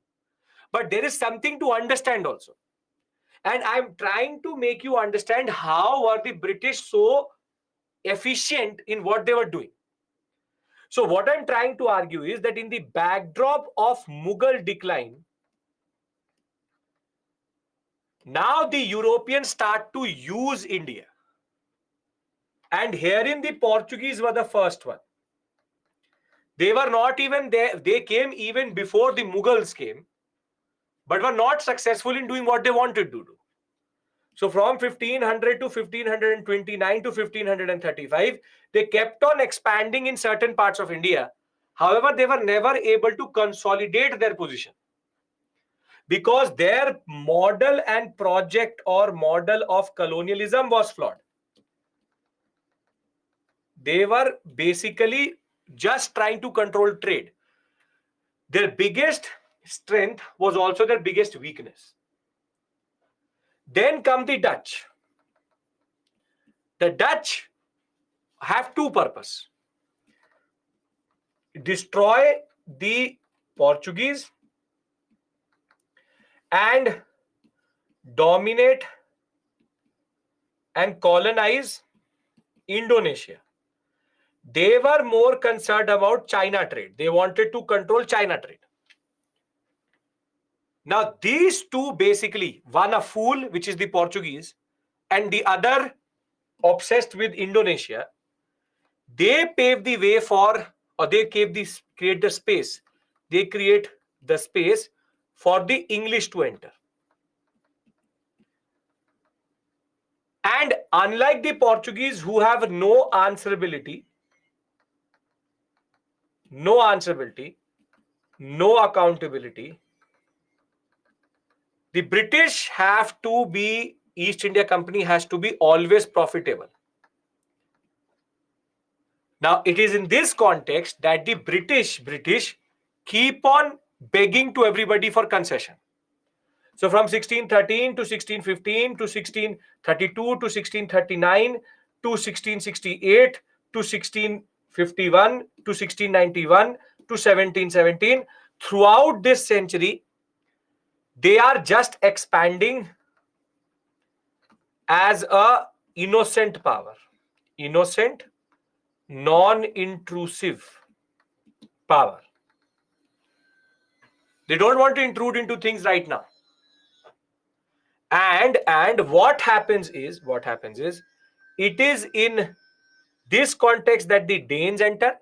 But there is something to understand also. And I'm trying to make you understand how were the British so efficient in what they were doing. So what I'm trying to argue is that in the backdrop of Mughal decline, now the Europeans start to use India. And herein the Portuguese were the first one. They were not even there. They came even before the Mughals came, but were not successful in doing what they wanted to do. So from 1500 to 1529 to 1535, they kept on expanding in certain parts of India. However, they were never able to consolidate their position because their model and project or model of colonialism was flawed. They were basically just trying to control trade. Their biggest strength was also their biggest weakness. Then come the Dutch. The Dutch have two purposes: destroy the Portuguese and dominate and colonize Indonesia. They were more concerned about China trade. They wanted to control China trade. Now, these two basically, one a fool, which is the Portuguese, and the other obsessed with Indonesia, they pave the way for, or they create the space. They create the space for the English to enter. And unlike the Portuguese, who have no answerability, no accountability, the British have to be, East India Company has to be always profitable. Now, it is in this context that the British keep on begging to everybody for concession. So from 1613 to 1615 to 1632 to 1639 to 1668 to 1651 to 1691 to 1717, throughout this century, they are just expanding as a innocent power. Innocent, non-intrusive power. They don't want to intrude into things right now. And what happens is it is in this context that the Danes enter,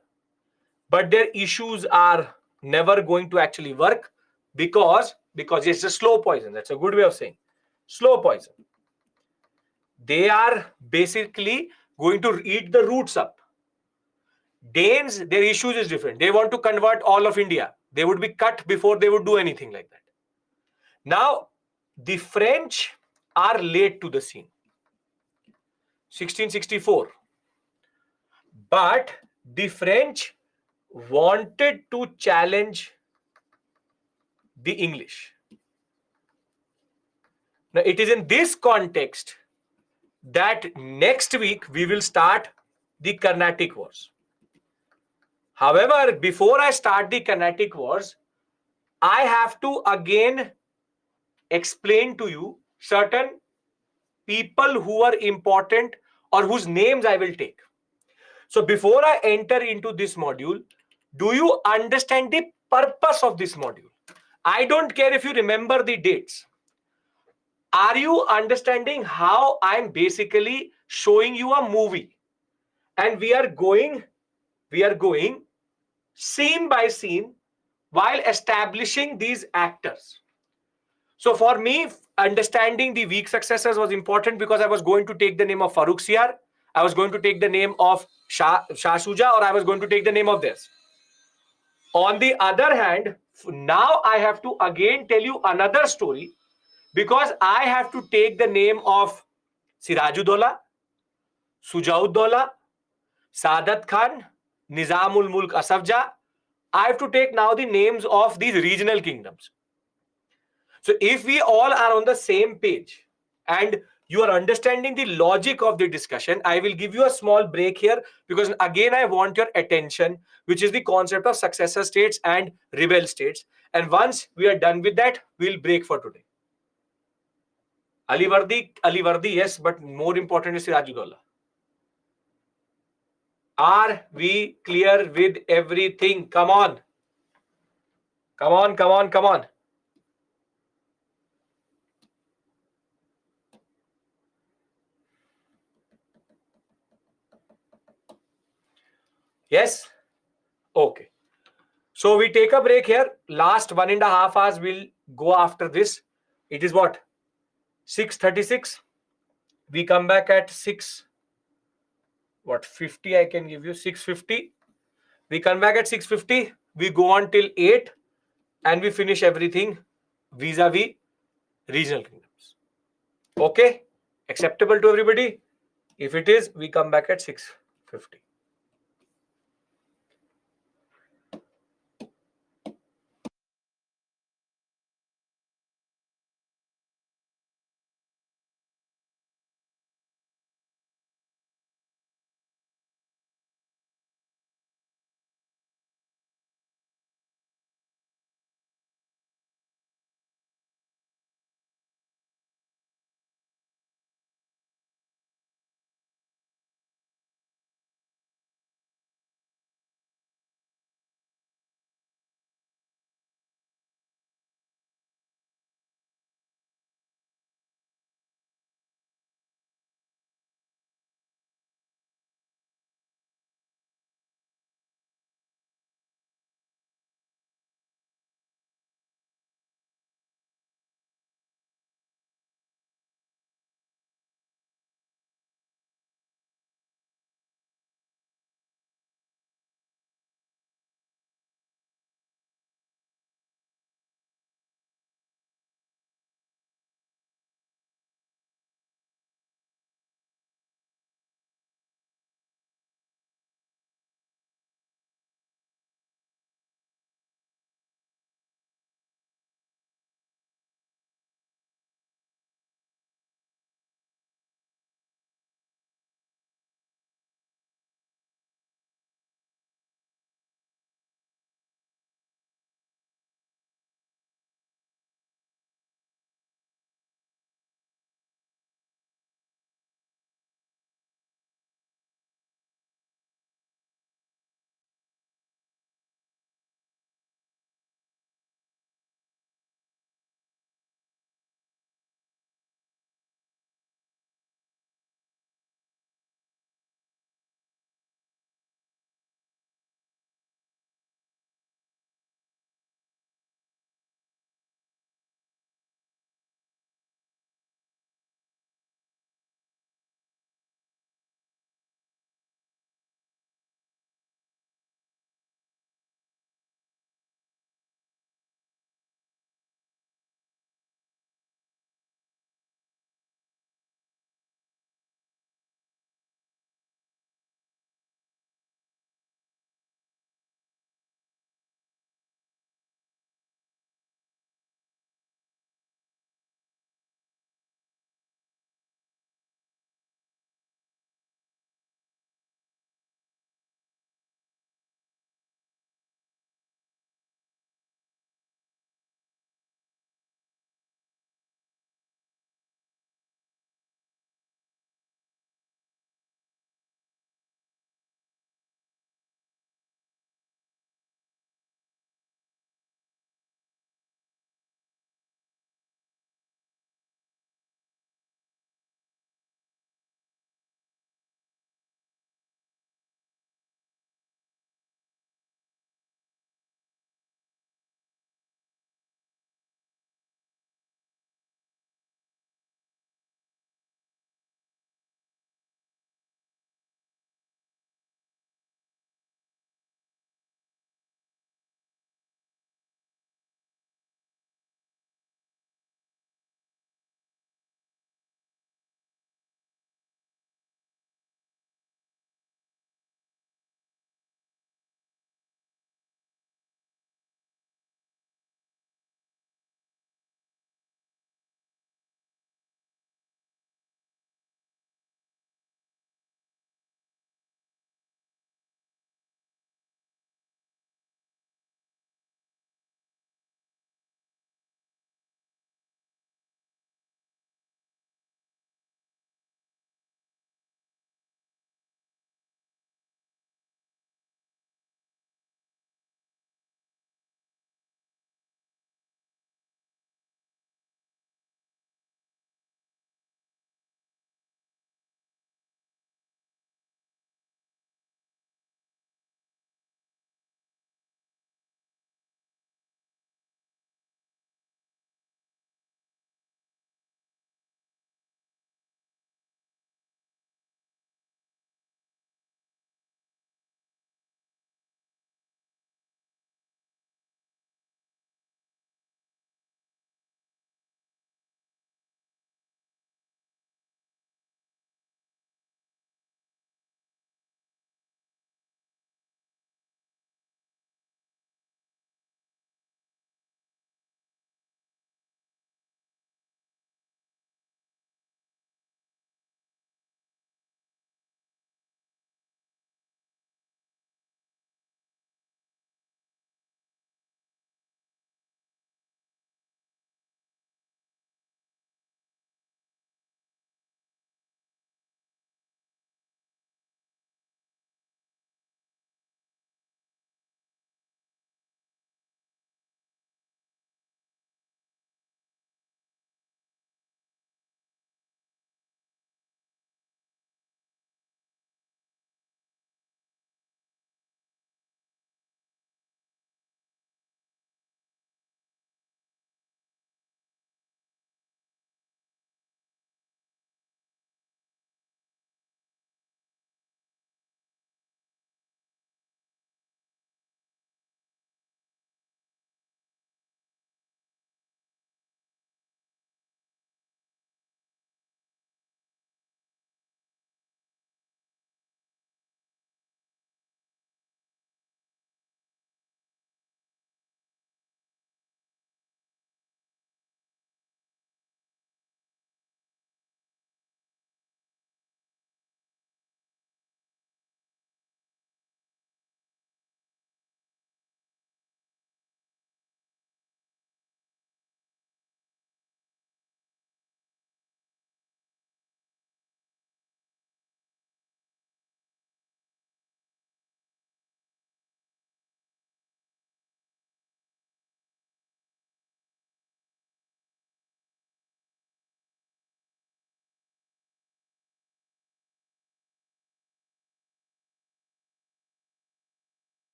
but their issues are never going to actually work because it's a slow poison. That's a good way of saying slow poison. They are basically going to eat the roots up. Danes, their issues is different. They want to convert all of India. They would be cut before they would do anything like that. Now, the French are late to the scene, 1664. But the French wanted to challenge the English. Now, it is in this context that next week we will start the Carnatic Wars. However, before I start the Carnatic Wars, I have to again explain to you certain people who are important or whose names I will take. So before I enter into this module, do you understand the purpose of this module? I don't care if you remember the dates. Are you understanding how I'm basically showing you a movie? And we are going scene by scene while establishing these actors. So for me, understanding the weak successors was important because I was going to take the name of Farrukhsiyar, I was going to take the name of Shah Shuja, or I was going to take the name of this. On the other hand, now I have to again tell you another story because I have to take the name of Sirajuddaulah, Sujauddaulah, Sadat Khan, Nizamul Mulk Asafja. I have to take now the names of these regional kingdoms. So if we all are on the same page and you are understanding the logic of the discussion, I will give you a small break here because again I want your attention, which is the concept of successor states and rebel states. And once we are done with that, we'll break for today. Ali Vardi, yes, but more important is Sirajudollah. Are we clear with everything? Come on. Come on, come on, come on. Yes? Okay. So we take a break here. Last 1.5 hours we'll go after this. It is what? 6:36. We come back at 50 I can give you 6:50. We come back at 6:50. We go on till 8 and we finish everything vis-a-vis regional kingdoms. Okay? Acceptable to everybody? If it is, we come back at 6:50.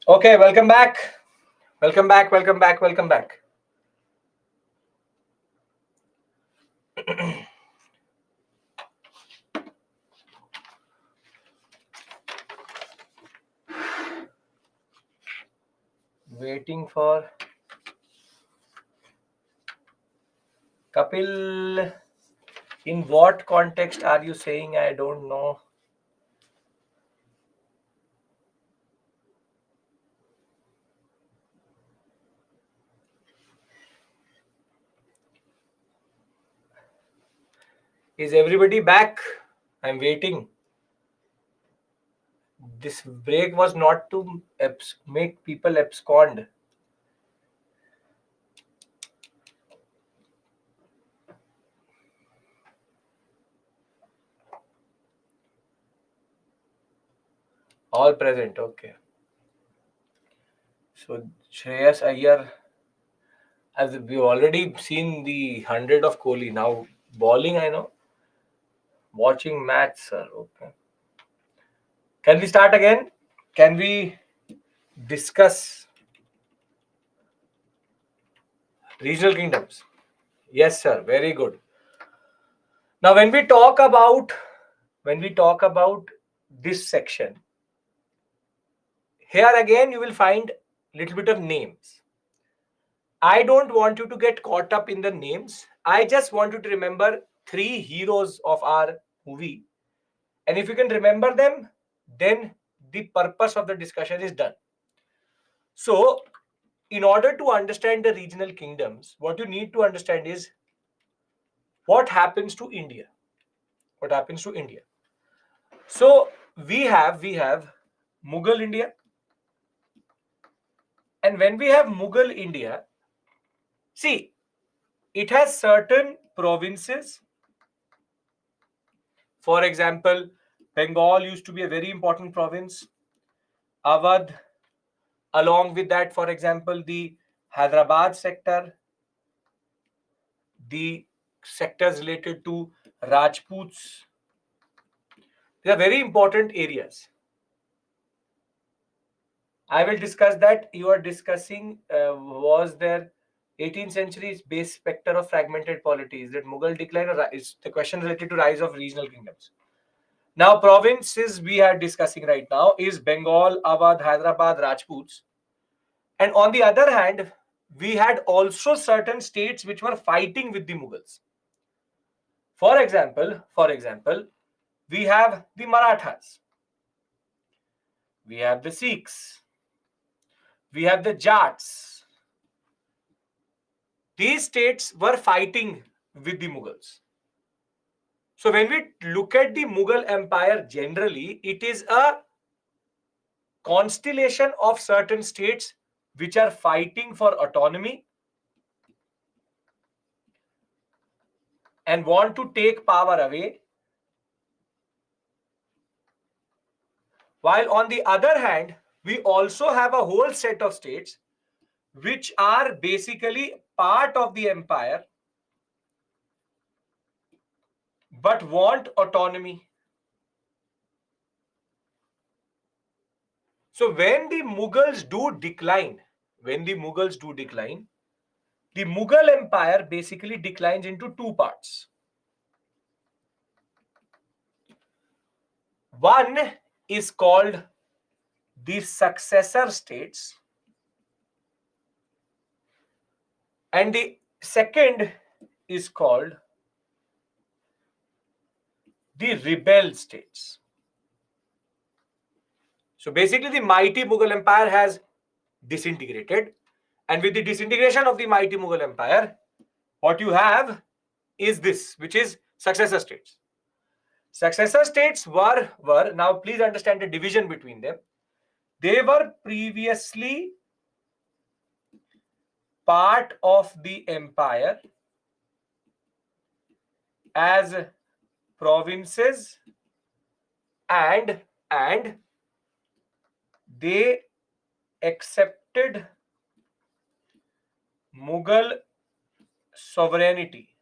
Okay, welcome back. Welcome back, welcome back, welcome back. Waiting for Kapil. In what context are you saying? I don't know. Is everybody back? I'm waiting. This break was not to make people abscond. All present, okay. So Shreyas Iyer, as we've already seen the 100 of Kohli. Now bowling, I know. Watching match, sir. Okay. Can we start again? Can we discuss regional kingdoms? Yes, sir. Very good. Now, when we talk about this section, here again you will find little bit of names. I don't want you to get caught up in the names. I just want you to remember three heroes of our movie. And if you can remember them, then the purpose of the discussion is done. So, in order to understand the regional kingdoms, what you need to understand is what happens to India. What happens to India? So we have Mughal India, and when we have Mughal India, see, it has certain provinces. For example, Bengal used to be a very important province. Awadh, along with that, for example, the Hyderabad sector, the sectors related to Rajputs. They are very important areas. I will discuss that. You are discussing was there 18th century's base specter of fragmented polity? Is it Mughal decline or is the question related to rise of regional kingdoms? Now, provinces we are discussing right now is Bengal, Awadh, Hyderabad, Rajputs. And on the other hand, we had also certain states which were fighting with the Mughals. For example, we have the Marathas, we have the Sikhs, we have the Jats. These states were fighting with the Mughals. So when we look at the Mughal Empire generally, it is a constellation of certain states which are fighting for autonomy and want to take power away. While on the other hand, we also have a whole set of states which are basically part of the empire but want autonomy. So when the Mughals do decline, the Mughal Empire basically declines into two parts. One is called the successor states, and the second is called the rebel states. So basically, the mighty Mughal Empire has disintegrated, and with the disintegration of the mighty Mughal Empire, what you have is this, which is successor states. Successor states were now, please understand the division between them. They were previously part of the empire as provinces, and they accepted Mughal sovereignty.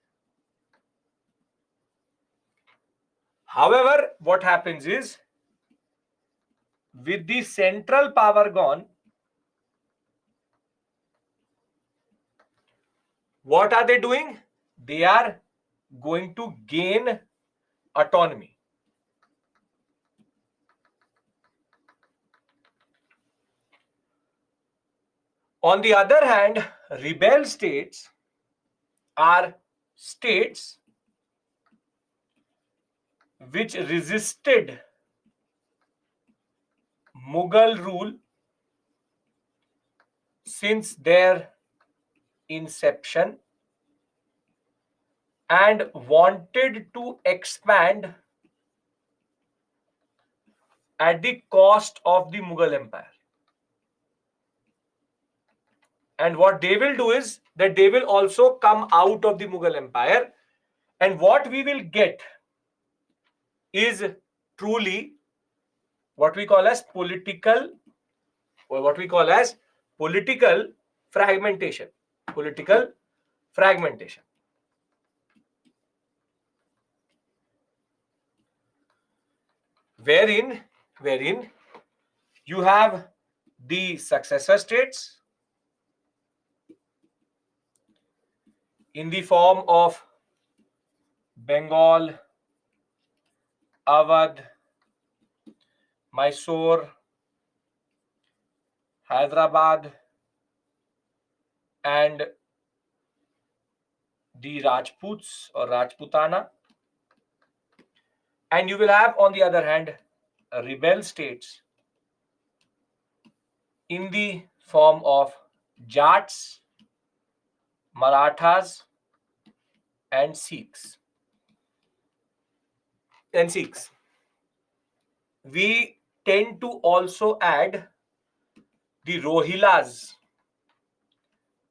However, what happens is, with the central power gone, What are they doing? They are going to gain autonomy. On the other hand, rebel states are states which resisted Mughal rule since their inception and wanted to expand at the cost of the Mughal Empire. And what they will do is that they will also come out of the Mughal Empire, and what we will get is truly what we call as political, or what we call as political fragmentation. Political fragmentation. Wherein you have the successor states in the form of Bengal, Awadh, Mysore, Hyderabad, and the Rajputs or Rajputana. And you will have, on the other hand, rebel states in the form of Jats, Marathas, and Sikhs. We tend to also add the Rohillas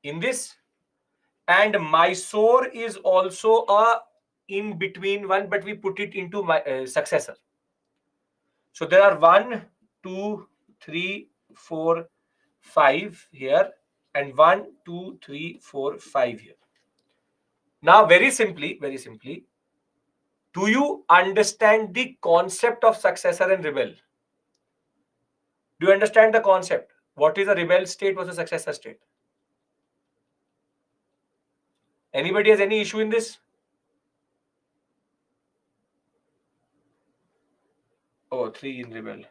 in this, and Mysore is also a in between one, but we put it into my successor. So there are 1, 2, 3, 4, 5 here, and 1, 2, 3, 4, 5 here. Now, very simply, do you understand the concept of successor and rebel? Do you understand the concept? What is a rebel state versus a successor state? Anybody has any issue in this? Oh, 3 in rebel.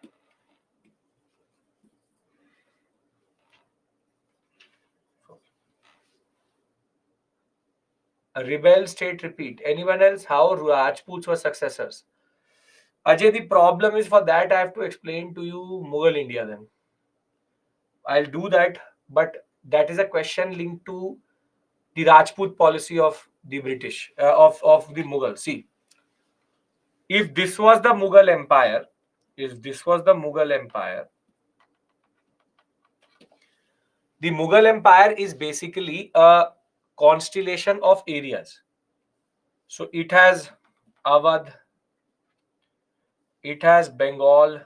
A rebel state, repeat. Anyone else? How Rajputs were successors? Ajay, the problem is, for that I have to explain to you Mughal India then. I'll do that, but that is a question linked to the Rajput policy of the British, of the Mughal. See, if this was the Mughal Empire, the Mughal Empire is basically a constellation of areas. So it has Awadh, it has Bengal,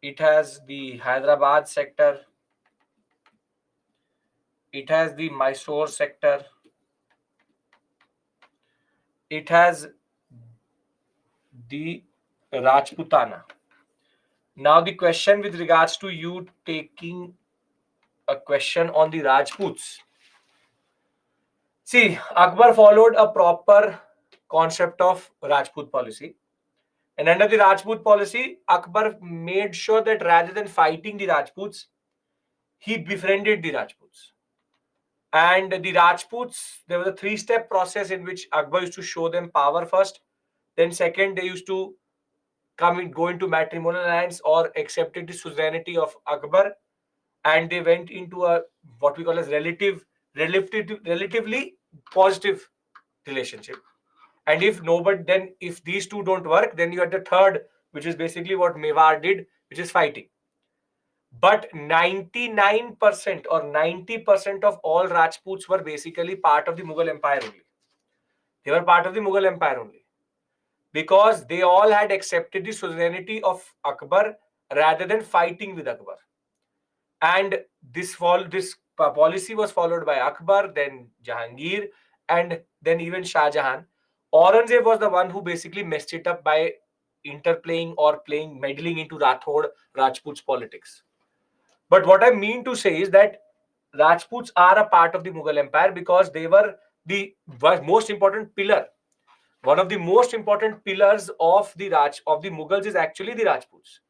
it has the Hyderabad sector, it has the Mysore sector, it has the Rajputana. Now the question with regards to you taking a question on the Rajputs. See, Akbar followed a proper concept of Rajput policy. And under the Rajput policy, Akbar made sure that rather than fighting the Rajputs, he befriended the Rajputs. And the Rajputs, there was a 3-step process in which Akbar used to show them power first. Then second, they used to go into matrimonial alliance or accepted the suzerainty of Akbar, and they went into a what we call as relatively positive relationship. And if nobody, then if these two don't work, then you have the third, which is basically what Mewar did, which is fighting. But 99% or 90% of all Rajputs were basically part of the Mughal Empire only. They were part of the Mughal Empire only because they all had accepted the suzerainty of Akbar rather than fighting with Akbar. And this policy was followed by Akbar, then Jahangir, and then even Shah Jahan. Aurangzeb was the one who basically messed it up by interplaying or meddling into Rajputs politics. But what I mean to say is that Rajputs are a part of the Mughal Empire because they were the most important pillar. One of the most important pillars of the Mughals is actually the Rajputs.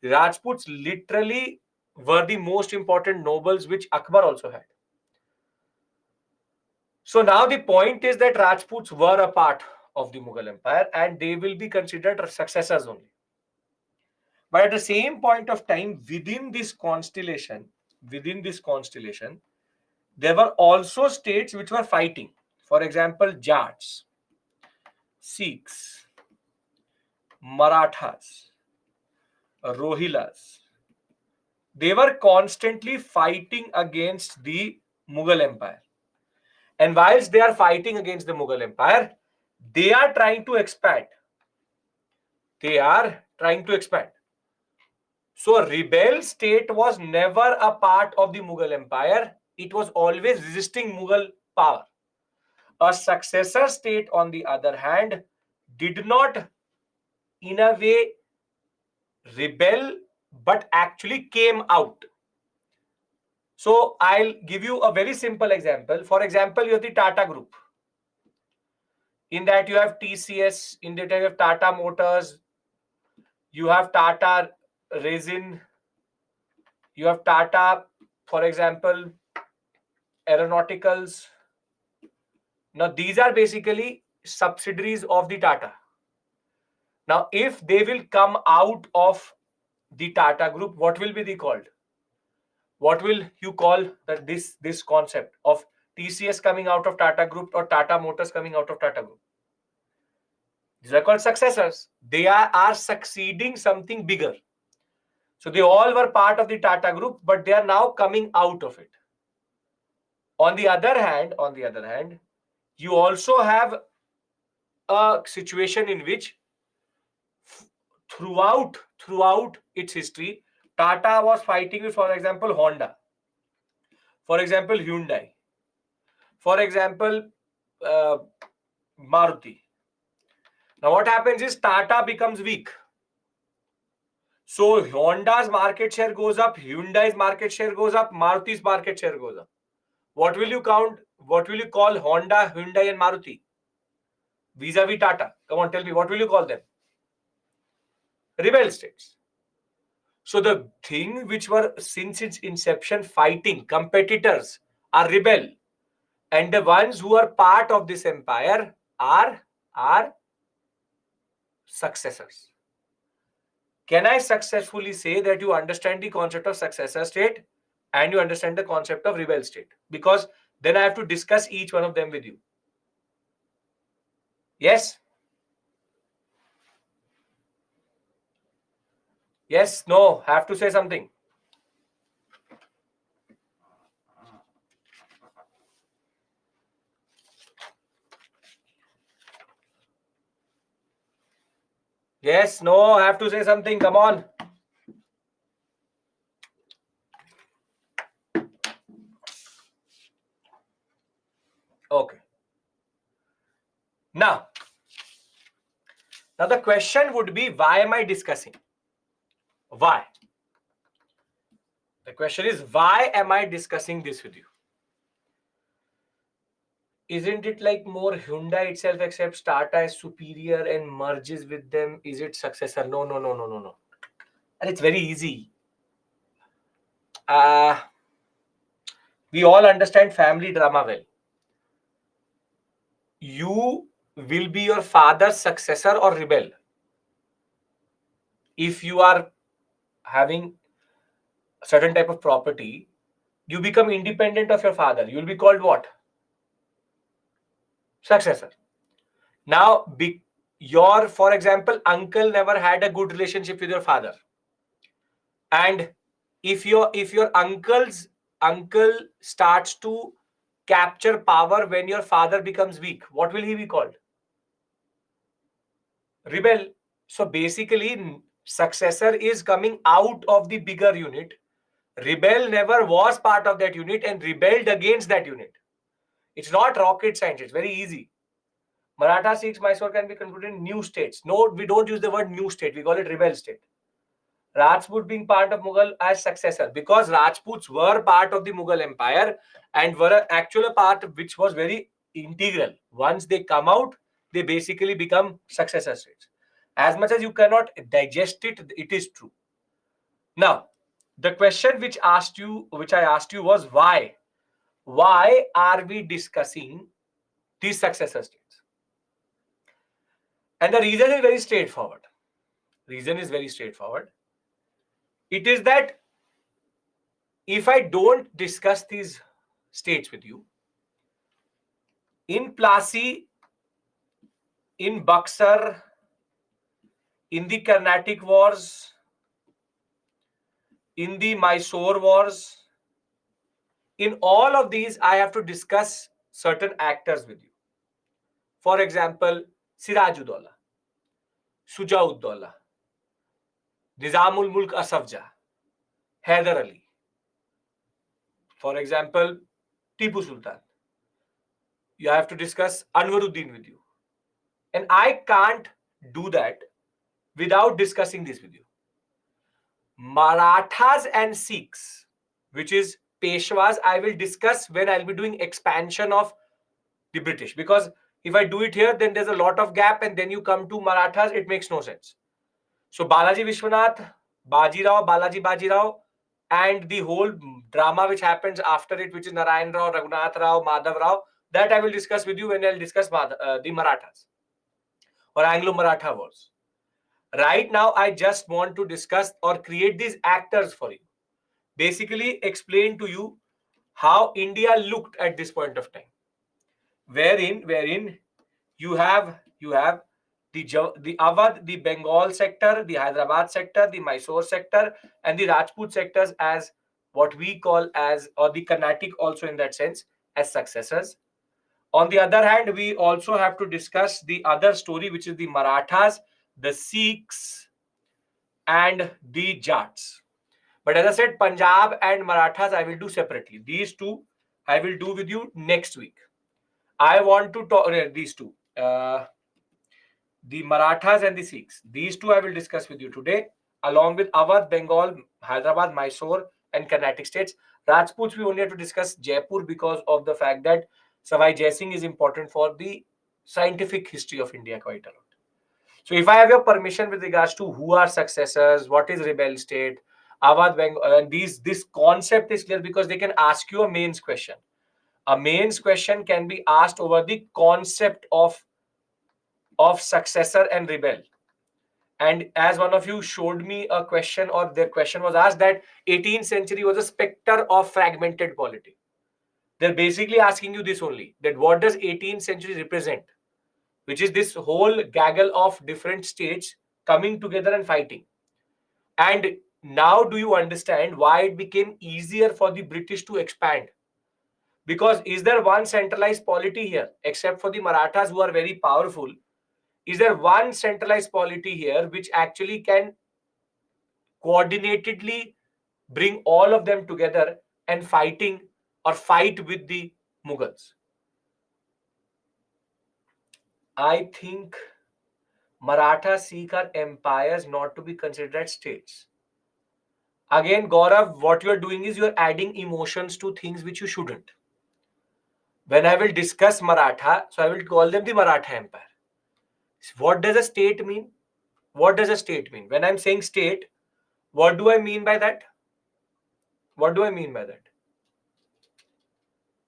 The Rajputs literally were the most important nobles which Akbar also had. So now the point is that Rajputs were a part of the Mughal Empire and they will be considered successors only. But at the same point of time, within this constellation, there were also states which were fighting. For example, Jats, Sikhs, Marathas, Rohilas. They were constantly fighting against the Mughal Empire. And whilst they are fighting against the Mughal Empire, they are trying to expand. They are trying to expand. So a rebel state was never a part of the Mughal Empire. It was always resisting Mughal power. A successor state, on the other hand, did not, in a way, rebel, but actually came out. So I'll give you a very simple example. For example, you have the Tata Group. In that you have TCS, in that you have Tata Motors, you have Tata Resin, you have Tata, for example, Aeronauticals. Now, these are basically subsidiaries of the Tata. Now, if they will come out of the Tata Group, what will be the called? What will you call that this concept of TCS coming out of Tata Group or Tata Motors coming out of Tata Group? These are called successors. They are succeeding something bigger. So they all were part of the Tata Group, but they are now coming out of it. On the other hand, you also have a situation in which throughout its history, Tata was fighting with, for example, Honda, for example, Hyundai, for example, uh, Maruti. Now, what happens is Tata becomes weak. So Honda's market share goes up, Hyundai's market share goes up, Maruti's market share goes up. What will you count? What will you call Honda, Hyundai, and Maruti vis-a-vis Tata? Come on, tell me, what will you call them? Rebel states. So the thing which were since its inception fighting competitors are rebel, and the ones who are part of this empire are successors. Can I successfully say that you understand the concept of successor state and you understand the concept of rebel state? Because then I have to discuss each one of them with you. Yes? Yes? No? Have to say something. Yes? No? Have to say something. Come on. Okay. Now the question would be, why am I discussing? Why? The question is, why am I discussing this with you? Isn't it like more Hyundai itself accepts Tata as superior and merges with them? Is it successor? No. And it's very easy. We all understand family drama well. You will be your father's successor or rebel. If you are having a certain type of property, you become independent of your father. You will be called what? Successor. Now, your, for example, uncle never had a good relationship with your father. And if your uncle's uncle starts to capture power when your father becomes weak, what will he be called? Rebel. So basically, successor is coming out of the bigger unit. Rebel never was part of that unit and rebelled against that unit. It's not rocket science. It's very easy. Maratha, Sikhs, Mysore can be concluded in new states. No, we don't use the word new state. We call it rebel state. Rajput being part of Mughal as successor, because Rajputs were part of the Mughal Empire and were an actual part which was very integral. Once they come out, they basically become successor states. As much as you cannot digest it, it is true. Now, the question which I asked you was why? Why are we discussing these successor states? And the reason is very straightforward. Reason is very straightforward. It is that if I don't discuss these states with you, in Plasi, in Buxar, in the Carnatic Wars, in the Mysore Wars, in all of these, I have to discuss certain actors with you. For example, Sirajuddaulah, Sujauddaulah, Nizamul Mulk Asaf Haidar Ali. For example, Tipu Sultan. You have to discuss Anwaruddin with you. And I can't do that without discussing this with you. Marathas and Sikhs, which is Peshwas, I will discuss when I'll be doing expansion of the British. Because if I do it here, then there's a lot of gap, and then you come to Marathas, it makes no sense. So Balaji Vishwanath, Balaji Bajirao, and the whole drama which happens after it, which is Narayan Rao, Raghunath Rao, Madhav Rao, that I will discuss with you when I'll discuss the Marathas or Anglo-Maratha wars. Right now, I just want to discuss or create these actors for you. Basically, explain to you how India looked at this point of time. Wherein you have the Awadh, the Bengal sector, the Hyderabad sector, the Mysore sector, and the Rajput sectors as what we call as, or the Carnatic also in that sense, as successors. On the other hand, we also have to discuss the other story, which is the Marathas, the Sikhs, and the Jats. But as I said, Punjab and Marathas I will do separately. These two I will do with you next week. I want to talk these two, the Marathas and the Sikhs. These two I will discuss with you today, along with Awadh, Bengal, Hyderabad, Mysore, and Carnatic states. Rajputs we only have to discuss Jaipur because of the fact that Savai Jai Singh is important for the scientific history of India quite a lot. So if I have your permission with regards to who are successors, what is rebel state, Awadh, Bengal, and this concept is clear because they can ask you a mains question. A mains question can be asked over the concept of successor and rebel. And as one of you showed me a question, or their question was asked, that 18th century was a specter of fragmented polity. They're basically asking you this only, that what does 18th century represent? Which is this whole gaggle of different states coming together and fighting. And now do you understand why it became easier for the British to expand? Because is there one centralized polity here, except for the Marathas who are very powerful? Is there one centralized polity here which actually can coordinatedly bring all of them together and fighting or fight with the Mughals? I think Maratha Sikh are empires not to be considered as states. Again, Gaurav, what you're doing is you're adding emotions to things which you shouldn't. When I will discuss Maratha, so I will call them the Maratha Empire. What does a state mean? What does a state mean? When I'm saying state, what do I mean by that? What do I mean by that?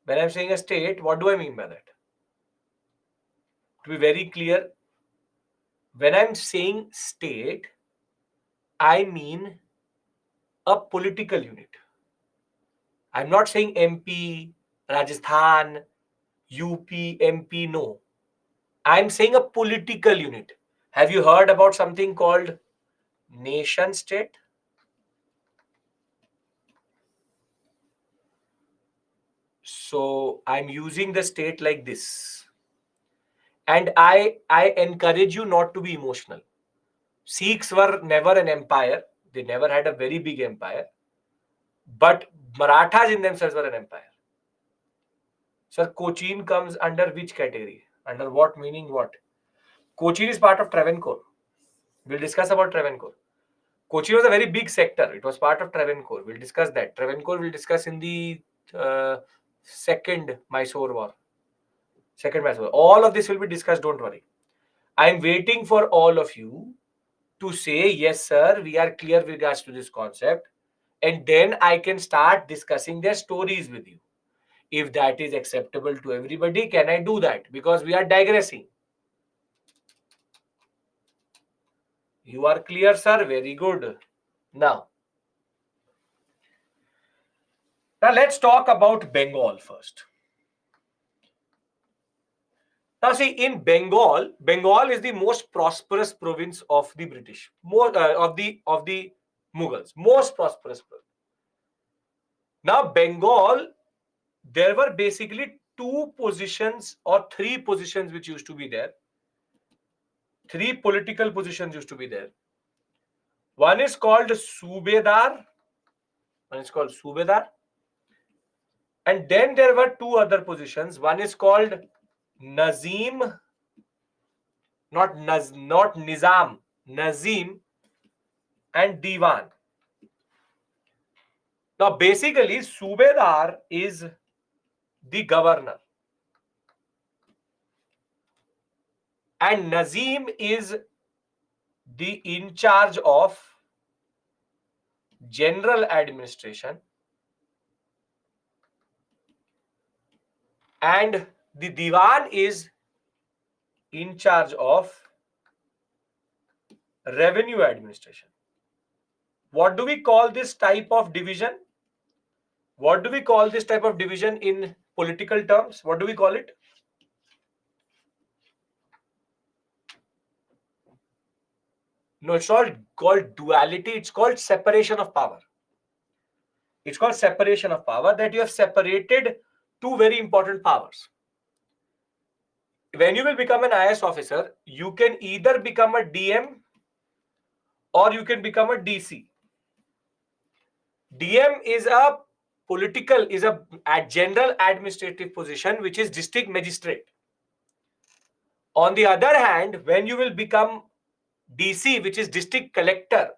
When I'm saying a state, what do I mean by that? To be very clear, when I'm saying state, I mean a political unit. I'm not saying MP, Rajasthan, UP, MP, no. I'm saying a political unit. Have you heard about something called nation state? So I'm using the state like this. And I encourage you not to be emotional. Sikhs were never an empire. They never had a very big empire. But Marathas in themselves were an empire. Sir, Cochin comes under which category? Under what meaning what? Cochin is part of Travancore. We'll discuss about Travancore. Kochi was a very big sector. It was part of Travancore. We'll discuss that. Travancore we'll discuss in the second Mysore war. Second Mysore. All of this will be discussed. Don't worry. I'm waiting for all of you to say, yes, sir, we are clear with regards to this concept. And then I can start discussing their stories with you. If that is acceptable to everybody, can I do that? Because we are digressing. You are clear, sir? Very good. Now let's talk about Bengal first. Now see, in Bengal is the most prosperous province of the British, of the Mughals, most prosperous province. Now Bengal, there were basically two positions or three positions which used to be there. Three political positions used to be there. One is called Subedar. One is called Subedar. And then there were two other positions. One is called Nazim, not Nizam, Nazim and Diwan. Now, basically, Subedar is the governor, and Nazim is the in charge of general administration, and the Diwan is in charge of revenue administration. What do we call this type of division? What do we call this type of division in political terms? What do we call it? No, it's not called duality. It's called separation of power. It's called separation of power, that you have separated two very important powers. When you will become an IS officer, you can either become a DM or you can become a DC. DM is a general administrative position, which is district magistrate. On the other hand, when you will become DC, which is district collector,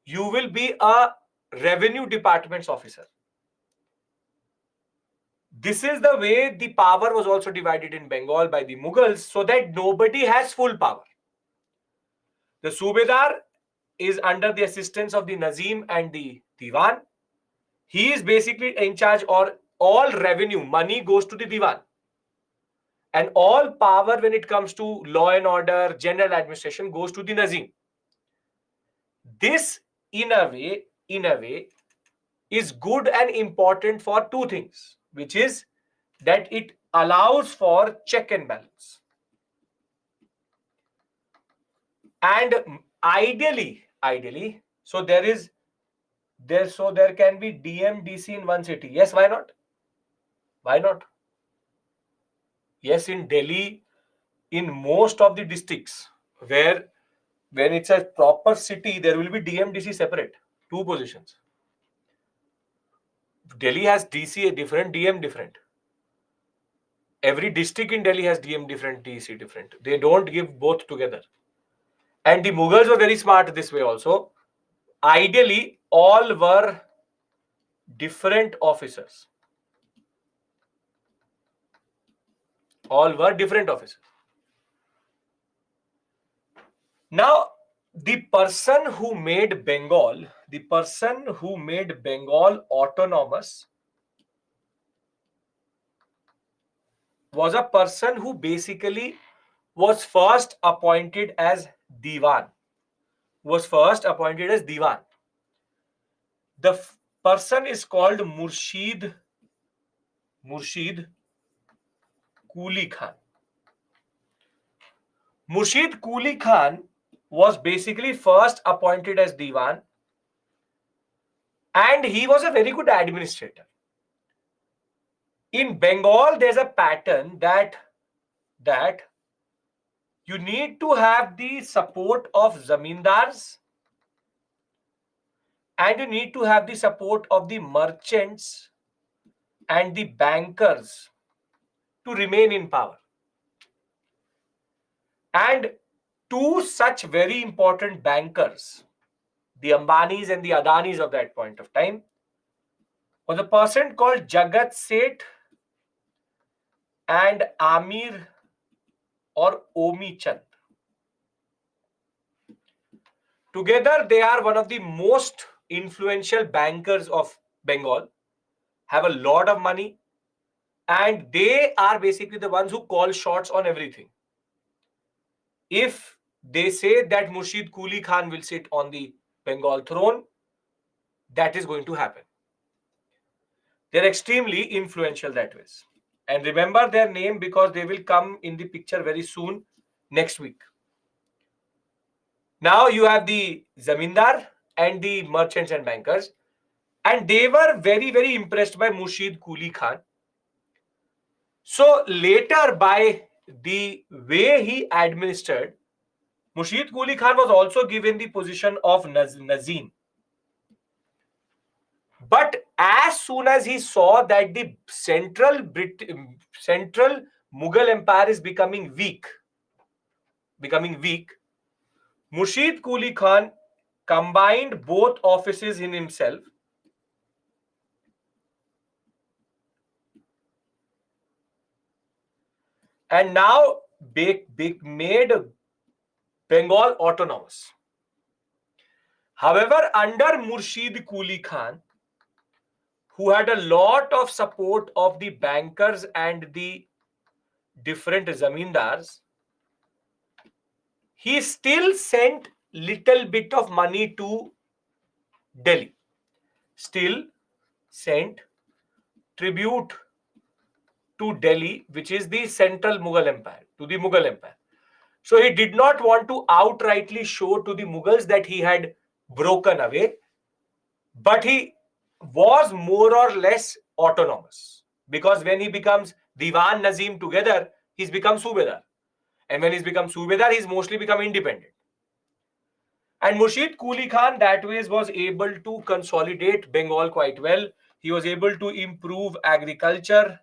you will be a revenue department's officer. This is the way the power was also divided in Bengal by the Mughals, so that nobody has full power. The Subedar is under the assistance of the Nazim and the Diwan. He is basically in charge, or all revenue, money goes to the Diwan. And all power when it comes to law and order, general administration, goes to the Nazim. This, in a way, is good and important for two things, which is that it allows for check and balance. And ideally, so there can be DM, DC in one city. Yes, why not? Why not? Yes, in Delhi, in most of the districts, where when it's a proper city, there will be DM, DC separate, two positions. Delhi has DC a different, DM different. Every district in Delhi has DM different, DC different. They don't give both together. And the Mughals were very smart this way also. Ideally, all were different officers. All were different officers. Now, the person who made Bengal autonomous was a person who basically was first appointed as Diwan. The person is called Murshid Quli Khan. Murshid Quli Khan was basically first appointed as Diwan, and he was a very good administrator. In Bengal, there's a pattern that you need to have the support of zamindars, and you need to have the support of the merchants and the bankers to remain in power. And two such very important bankers, the Ambanis and the Adanis of that point of time, was a person called Jagat Seth and Amir or Omi Chand. Together, they are one of the most influential bankers of Bengal, have a lot of money, and they are basically the ones who call shots on everything. If they say that Murshid Quli Khan will sit on the Bengal throne, that is going to happen. They're extremely influential that way. And remember their name because they will come in the picture very soon next week. Now you have the Zamindar and the merchants and bankers, and they were very, very impressed by Murshid Quli Khan. So later, by the way he administered, Murshid Quli Khan was also given the position of Nazim. But as soon as he saw that the central Mughal Empire is becoming weak, Murshid Quli Khan combined both offices in himself and now made Bengal autonomous. However, under Murshid Quli Khan, who had a lot of support of the bankers and the different zamindars, he still sent little bit of money to Delhi. Still sent tribute to Delhi, which is the central Mughal Empire, to the Mughal Empire. So he did not want to outrightly show to the Mughals that he had broken away, but he was more or less autonomous. Because when he becomes Diwan Nazim together, he's become Subedar. And when he's become Subedar, he's mostly become independent. And Murshid Quli Khan that way was able to consolidate Bengal quite well. He was able to improve agriculture.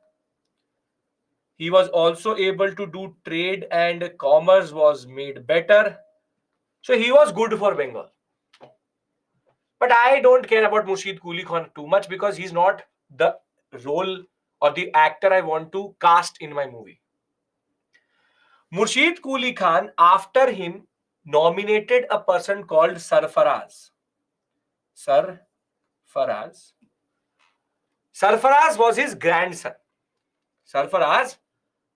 He was also able to do trade and commerce was made better. So he was good for Bengal. But I don't care about Murshid Quli Khan too much because he's not the role or the actor I want to cast in my movie. Murshid Quli Khan, after him, nominated a person called Sarfaraz. Sarfaraz was his grandson. Sarfaraz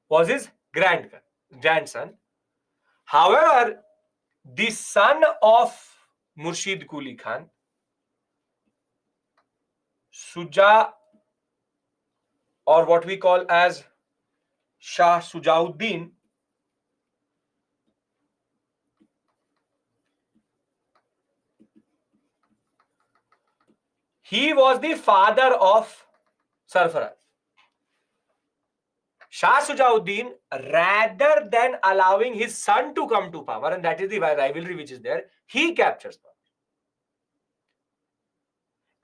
was his grandson. However, the son of Murshid Quli Khan, Suja, or what we call as Shah Sujauddin, he was the father of Sarfaraz. Shah Sujauddin, rather than allowing his son to come to power, and that is the rivalry which is there, he captures power.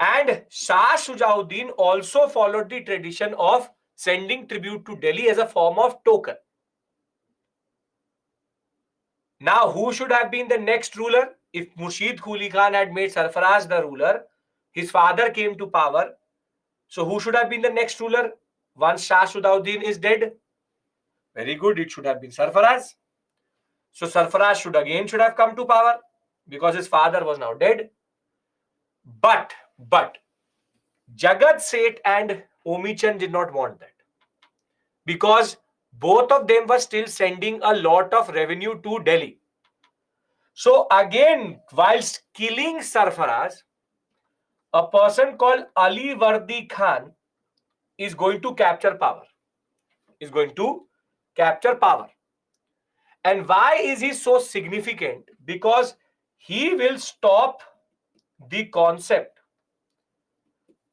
And Shah Sujauddin also followed the tradition of sending tribute to Delhi as a form of token. Now, who should have been the next ruler? If Murshid Quli Khan had made Sarfaraz the ruler, his father came to power. So who should have been the next ruler once Shah Sujauddin is dead? Very good, it should have been Sarfaraz. So Sarfaraz should have come to power because his father was now dead. But Jagat Seth and Omichan did not want that because both of them were still sending a lot of revenue to Delhi. So again, whilst killing Sarfaraz, a person called Ali Vardi Khan is going to capture power. And why is he so significant? Because he will stop the concept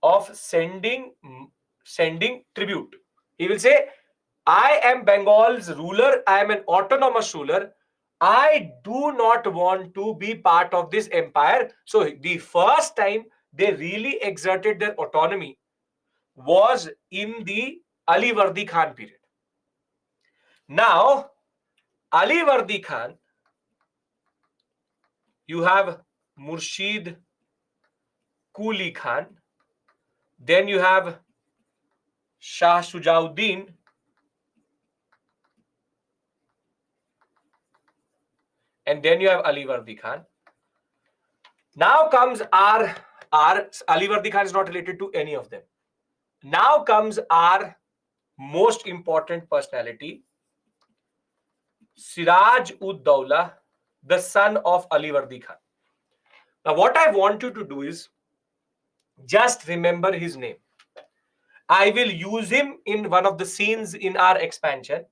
of sending tribute. He will say, I am Bengal's ruler. I am an autonomous ruler. I do not want to be part of this empire. So the first time they really exerted their autonomy was in the Ali Vardi Khan period. Now, Ali Vardi Khan, you have Murshid Quli Khan. Then you have Shah Sujauddin. And then you have Ali Vardi Khan. Now comes our Ali Vardi Khan is not related to any of them. Now comes our most important personality, Siraj ud Dawla, the son of Ali Vardi Khan. Now, what I want you to do is just remember his name. I will use him in one of the scenes in our expansion.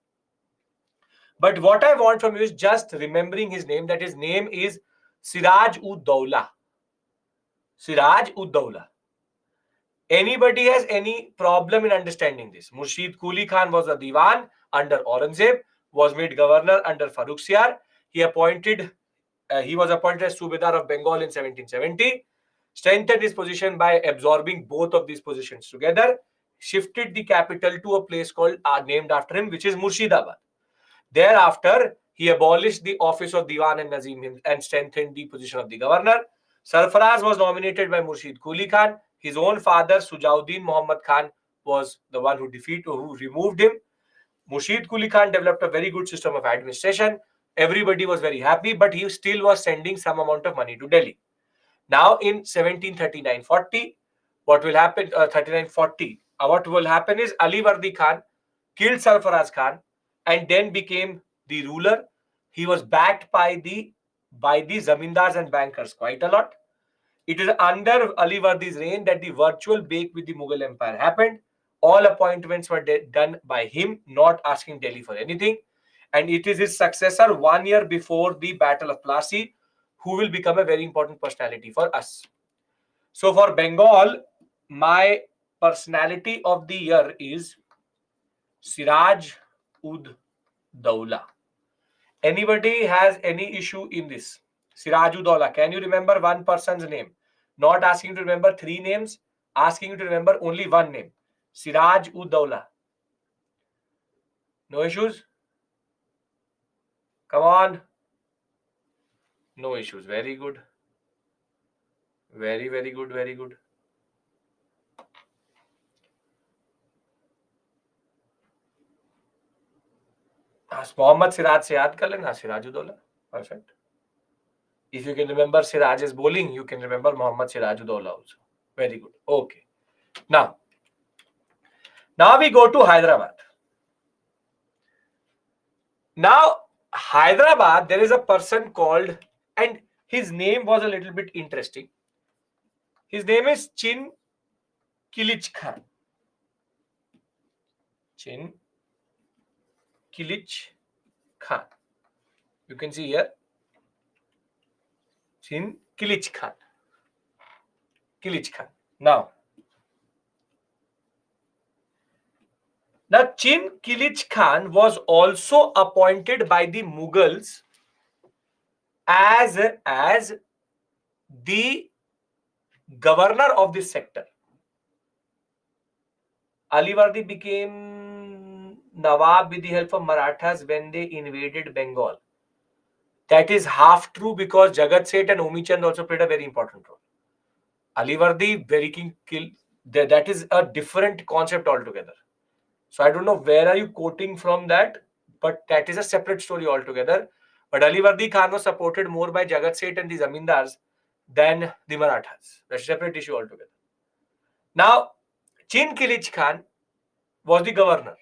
But what I want from you is just remembering his name, that his name is Siraj ud Dawla. Siraj ud Dawla. Anybody has any problem in understanding this? Murshid Quli Khan was a Diwan under Aurangzeb, was made governor under Farrukhsiyar. He was appointed as Subedar of Bengal in 1770, strengthened his position by absorbing both of these positions together, shifted the capital to a place called named after him, which is Murshidabad. Thereafter, he abolished the office of Diwan and Nazim and strengthened the position of the governor. Sarfaraz was nominated by Murshid Quli Khan. His own father, Sujauddin Muhammad Khan, was the one who removed him. Murshid Quli Khan developed a very good system of administration. Everybody was very happy, but he still was sending some amount of money to Delhi. Now, in 1739-40, what will happen? 39-40. What will happen is Ali Vardi Khan killed Sarfaraz Khan and then became the ruler. He was backed by the zamindars and bankers quite a lot. It is under Ali Vardi's reign that the virtual break with the Mughal Empire happened. All appointments were done by him, not asking Delhi for anything. And it is his successor 1 year before the Battle of Plassey who will become a very important personality for us. So for Bengal, my personality of the year is Siraj ud Dawla. Anybody has any issue in this? Siraj ud Dawla. Can you remember one person's name? Not asking you to remember 3 names, asking you to remember only one name. Siraj ud Dawla. No issues? Come on. No issues. Very good. Very, very good. Very good. Mohammad Siraj se yaad kar lena. Siraj ud Dawla. Perfect. If you can remember Siraj's bowling, you can remember Mohammad Siraj ud Dawla also. Very good. Okay. Now we go to Hyderabad. Now, Hyderabad, there is a person called, and his name was a little bit interesting. His name is Chin Kilich Khan. Chin Kilich Khan. You can see here. Chin Kilich Khan. Kilich Khan. Now, Chin Kilich Khan was also appointed by the Mughals as the governor of this sector. Ali Vardi became Nawab with the help of Marathas when they invaded Bengal. That is half true because Jagat Seth and Omi Chand also played a very important role. Ali Vardi, very king, kill. That is a different concept altogether. So I don't know where are you quoting from that, but that is a separate story altogether. But Ali Vardi Khan was supported more by Jagat Seth and the Zamindars than the Marathas. That's a separate issue altogether. Now, Chin Kilich Khan was the governor.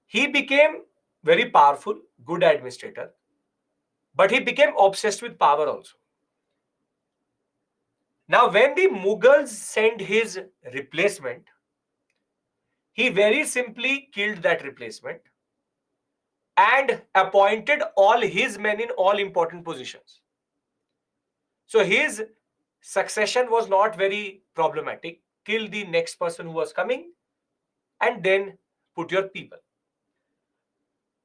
He became very powerful, good administrator, but he became obsessed with power also. Now, when the Mughals sent his replacement, he very simply killed that replacement and appointed all his men in all important positions. So his succession was not very problematic. Kill the next person who was coming and then put your people.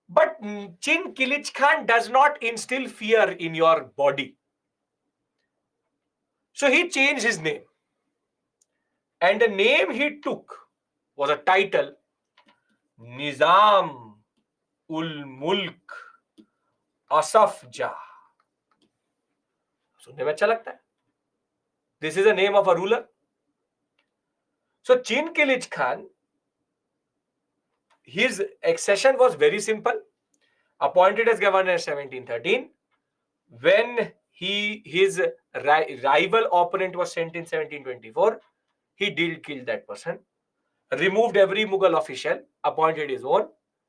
But Chin Kilich Khan does not instill fear in your body. So he changed his name. And the name he took was a title, Nizam ul Mulk Asaf Jah. सुनने में अच्छा लगता है. This is the name of a ruler. So Chinkilich Khan, his accession was very simple. Appointed as governor in 1713. When his rival opponent was sent in 1724, he did kill that person, removed every Mughal official, appointed his own,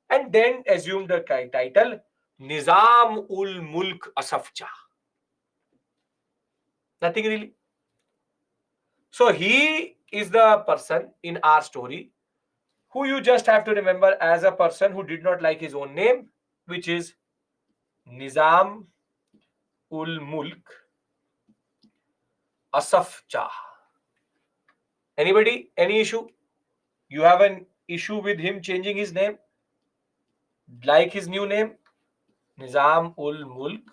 and then assumed the title Nizam ul Mulk Asaf Jah. Nothing really. So he is the person in our story who you just have to remember as a person who did not like his own name, which is Nizam ul Mulk Asaf Jah. Anybody? Any issue? You have an issue with him changing his name? Like his new name? Nizam ul Mulk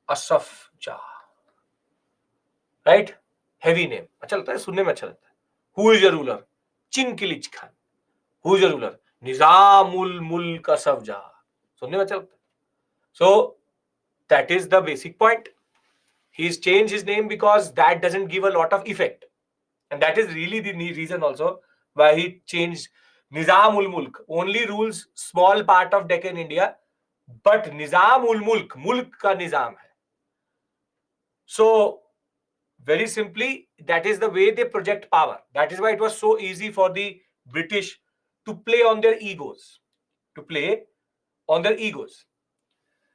Asaf Jah. Right? Heavy name. अच्छा लगता है, सुनने में अच्छा लगता है. Who is your ruler? Chinkilich Khan. Who is your ruler? Nizam ul Mulk Asaf Jah. सुनने में अच्छा लगता है. So that is the basic point. He's changed his name because that doesn't give a lot of effect. And that is really the reason also why he changed. Nizam ul Mulk only rules small part of Deccan India, but Nizam ul Mulk, Mulk ka Nizam hai. So very simply, that is the way they project power. That is why it was so easy for the British to play on their egos.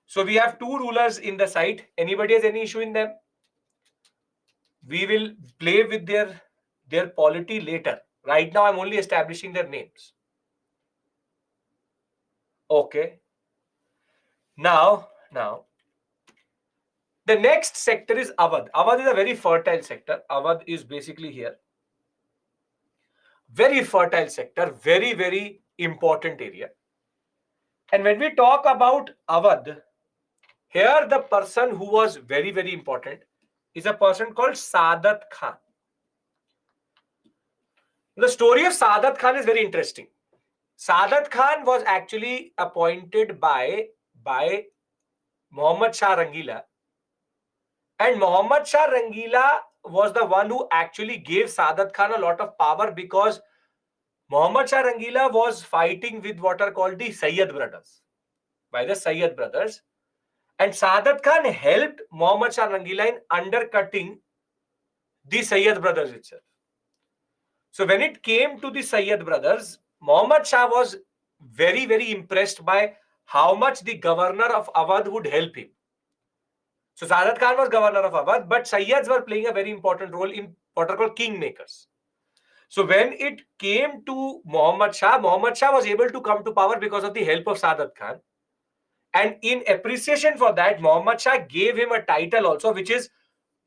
So we have two rulers in the site. Anybody has any issue in them? We will play with their polity later. Right now, I'm only establishing their names. Okay. Now, the next sector is Awadh. Awadh is a very fertile sector. Awadh is basically here. Very fertile sector, very, very important area. And when we talk about Awadh, here the person who was very, very important is a person called Saadat Khan. The story of Saadat Khan is very interesting. Saadat Khan was actually appointed by Muhammad Shah Rangila. And Muhammad Shah Rangila was the one who actually gave Saadat Khan a lot of power, because Muhammad Shah Rangila was fighting with what are called the Sayyid brothers. By the Sayyid brothers. And Saadat Khan helped Muhammad Shah Rangila in undercutting the Sayyid brothers itself. So when it came to the Sayyid brothers, Muhammad Shah was very, very impressed by how much the governor of Awadh would help him. So Saadat Khan was governor of Awadh, but Sayyids were playing a very important role in what are called kingmakers. So when it came to Muhammad Shah was able to come to power because of the help of Saadat Khan. And in appreciation for that, Muhammad Shah gave him a title also, which is,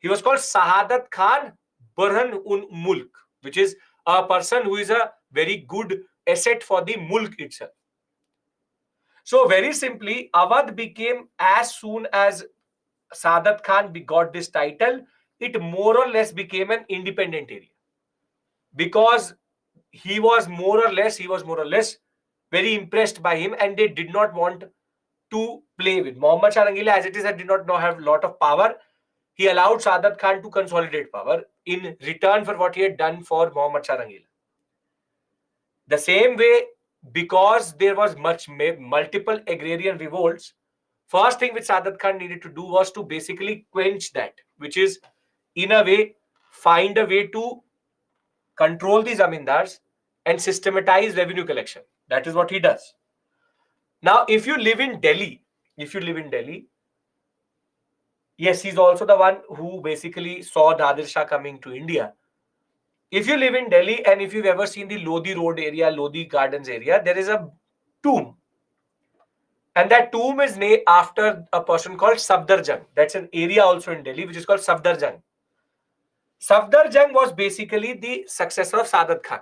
he was called Sahadat Khan Burhan un Mulk, which is a person who is a very good asset for the Mulk itself. So very simply, Awadh became, as soon as Saadat Khan got this title, it more or less became an independent area. Because he was more or less very impressed by him, and they did not want to play with Muhammad Shah Rangila. As it is, did not have a lot of power. He allowed Saadat Khan to consolidate power in return for what he had done for Muhammad Shah Rangila. The same way, because there was multiple agrarian revolts, first thing which Saadat Khan needed to do was to basically quench that, which is, in a way, find a way to control the zamindars and systematize revenue collection. That is what he does. Now, if you live in Delhi, yes, he's also the one who basically saw Nadir Shah coming to India. If you live in Delhi, and if you've ever seen the Lodi Road area, Lodi Gardens area, there is a tomb. And that tomb is named after a person called Safdarjung. That's an area also in Delhi, which is called Safdarjung. Safdarjung was basically the successor of Saadat Khan.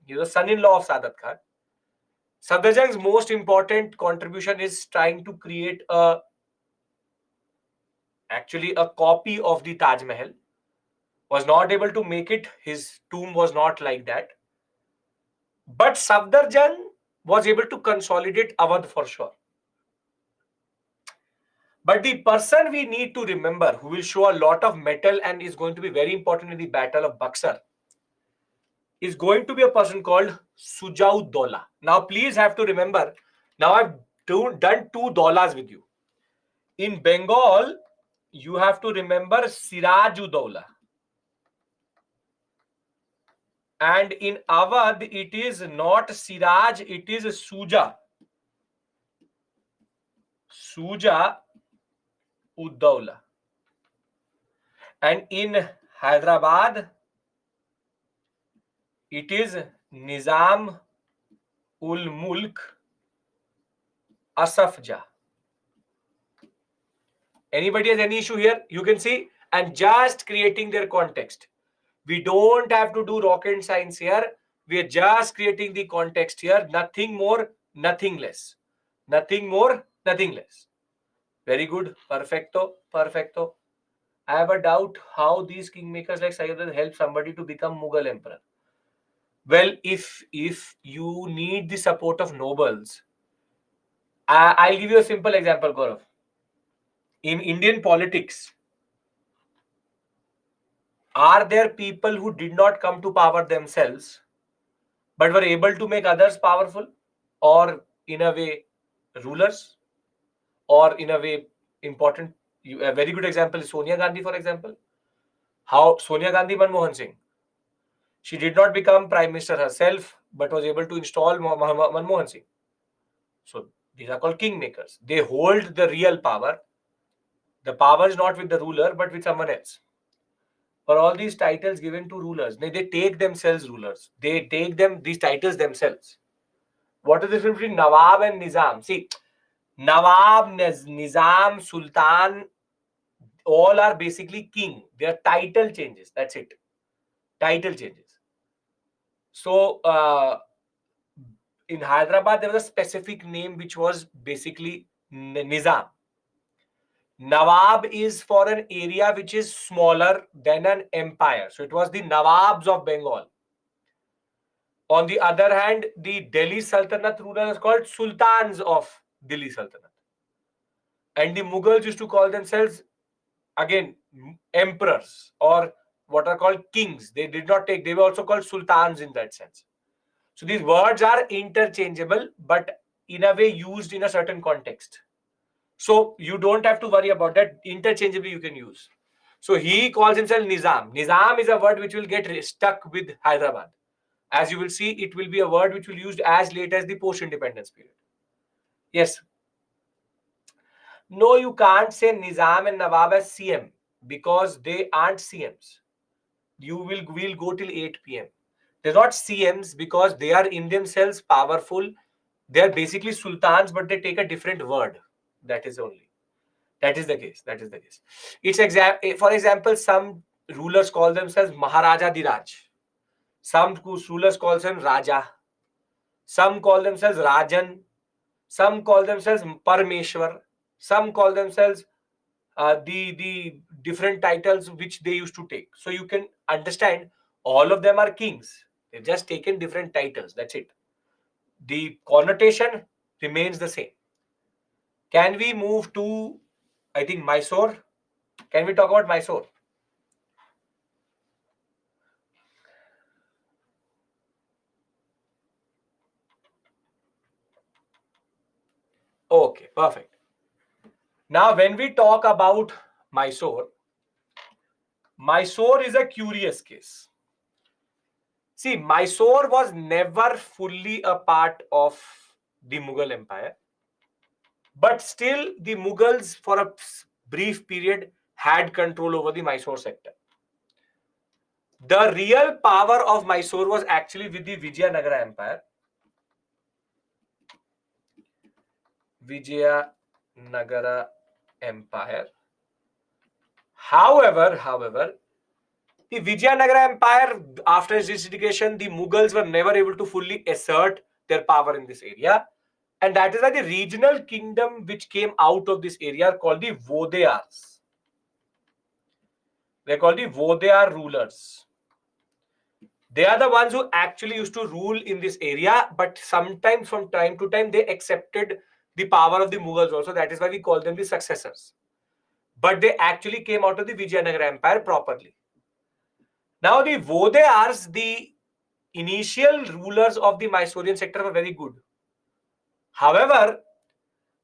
He was the son-in-law of Saadat Khan. Safdarjung's most important contribution is trying to create actually a copy of the Taj Mahal. Was not able to make it. His tomb was not like that. But Safdarjung was able to consolidate Awadh for sure. But the person we need to remember who will show a lot of mettle and is going to be very important in the Battle of Buxar is going to be a person called Sujaud-Dowla. Now, please have to remember, now I've done two Daulas with you. In Bengal, you have to remember Siraj-ud-Dowla. And in Awadh, it is not Siraj, it is Suja. Suja-ud-Dowla. And in Hyderabad, it is Nizam ul Mulk Asafja. Anybody has any issue here? You can see, and just creating their context. We don't have to do rocket science here. We are just creating the context here. Nothing more, nothing less. Nothing more, nothing less. Very good. Perfecto. Perfecto. I have a doubt how these kingmakers like Sayyidatul help somebody to become Mughal emperor. Well, if you need the support of nobles, I'll give you a simple example, Gaurav. In Indian politics, are there people who did not come to power themselves but were able to make others powerful, or in a way rulers, or in a way important? A very good example is Sonia Gandhi, for example. How Sonia Gandhi Manmohan Singh, she did not become prime minister herself but was able to install Manmohan Singh. So these are called kingmakers. They hold the real power. The power is not with the ruler but with someone else. For all these titles given to rulers, they take themselves rulers. They take these titles themselves. What is the difference between Nawab and Nizam? See, Nawab, Nizam, Sultan, all are basically king. Their title changes. That's it. Title changes. So, in Hyderabad, there was a specific name which was basically Nizam. Nawab is for an area which is smaller than an empire. So, it was the Nawabs of Bengal. On the other hand, the Delhi Sultanate ruler is called Sultans of Delhi Sultanate. And the Mughals used to call themselves, again, emperors, or what are called kings. They did not take, they were also called sultans in that sense. So these words are interchangeable, but in a way used in a certain context. So you don't have to worry about that. Interchangeably you can use. So he calls himself Nizam. Nizam is a word which will get stuck with Hyderabad. As you will see, it will be a word which will be used as late as the post-independence period. Yes. No, you can't say Nizam and Nawab as CM because they aren't CMs. We'll go till 8 p.m. They're not CMs because they are in themselves powerful. They're basically sultans, but they take a different word. That is the case. That is the case. For example, some rulers call themselves Maharaja Diraj. Some rulers call themselves Raja. Some call themselves Rajan. Some call themselves Parameshwar. Some call themselves the different titles which they used to take. So you can understand all of them are kings. They've just taken different titles. That's it. The connotation remains the same. Can we move to, I think, Mysore? Can we talk about Mysore? Okay, perfect. Now, when we talk about Mysore, Mysore is a curious case. See, Mysore was never fully a part of the Mughal Empire, but still the Mughals, for a brief period, had control over the Mysore sector. The real power of Mysore was actually with the Vijayanagara Empire. Vijayanagara Empire. However, the Vijayanagara Empire, after its disintegration, the Mughals were never able to fully assert their power in this area. And that is why the regional kingdom which came out of this area are called the Vodeyars. They're called the Vodeyar rulers. They are the ones who actually used to rule in this area, but sometimes from time to time they accepted the power of the Mughals also. That is why we call them the successors. but they actually came out of the Vijayanagara Empire properly. Now the Vodeyars, the initial rulers of the Mysorean sector, were very good. However,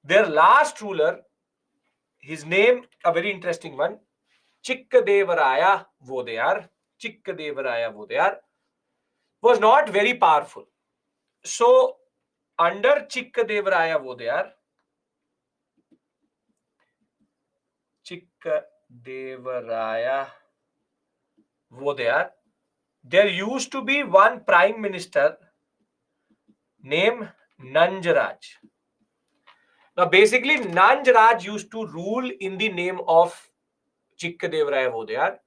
their last ruler, his name, a very interesting one, Chikkadevaraya Vodeyar, was not very powerful. So, under Chikkadevaraya Vodeyar, there used to be one prime minister named Nanjaraj. Now, basically, Nanjaraj used to rule in the name of Chikkadevaraya Vodeyar,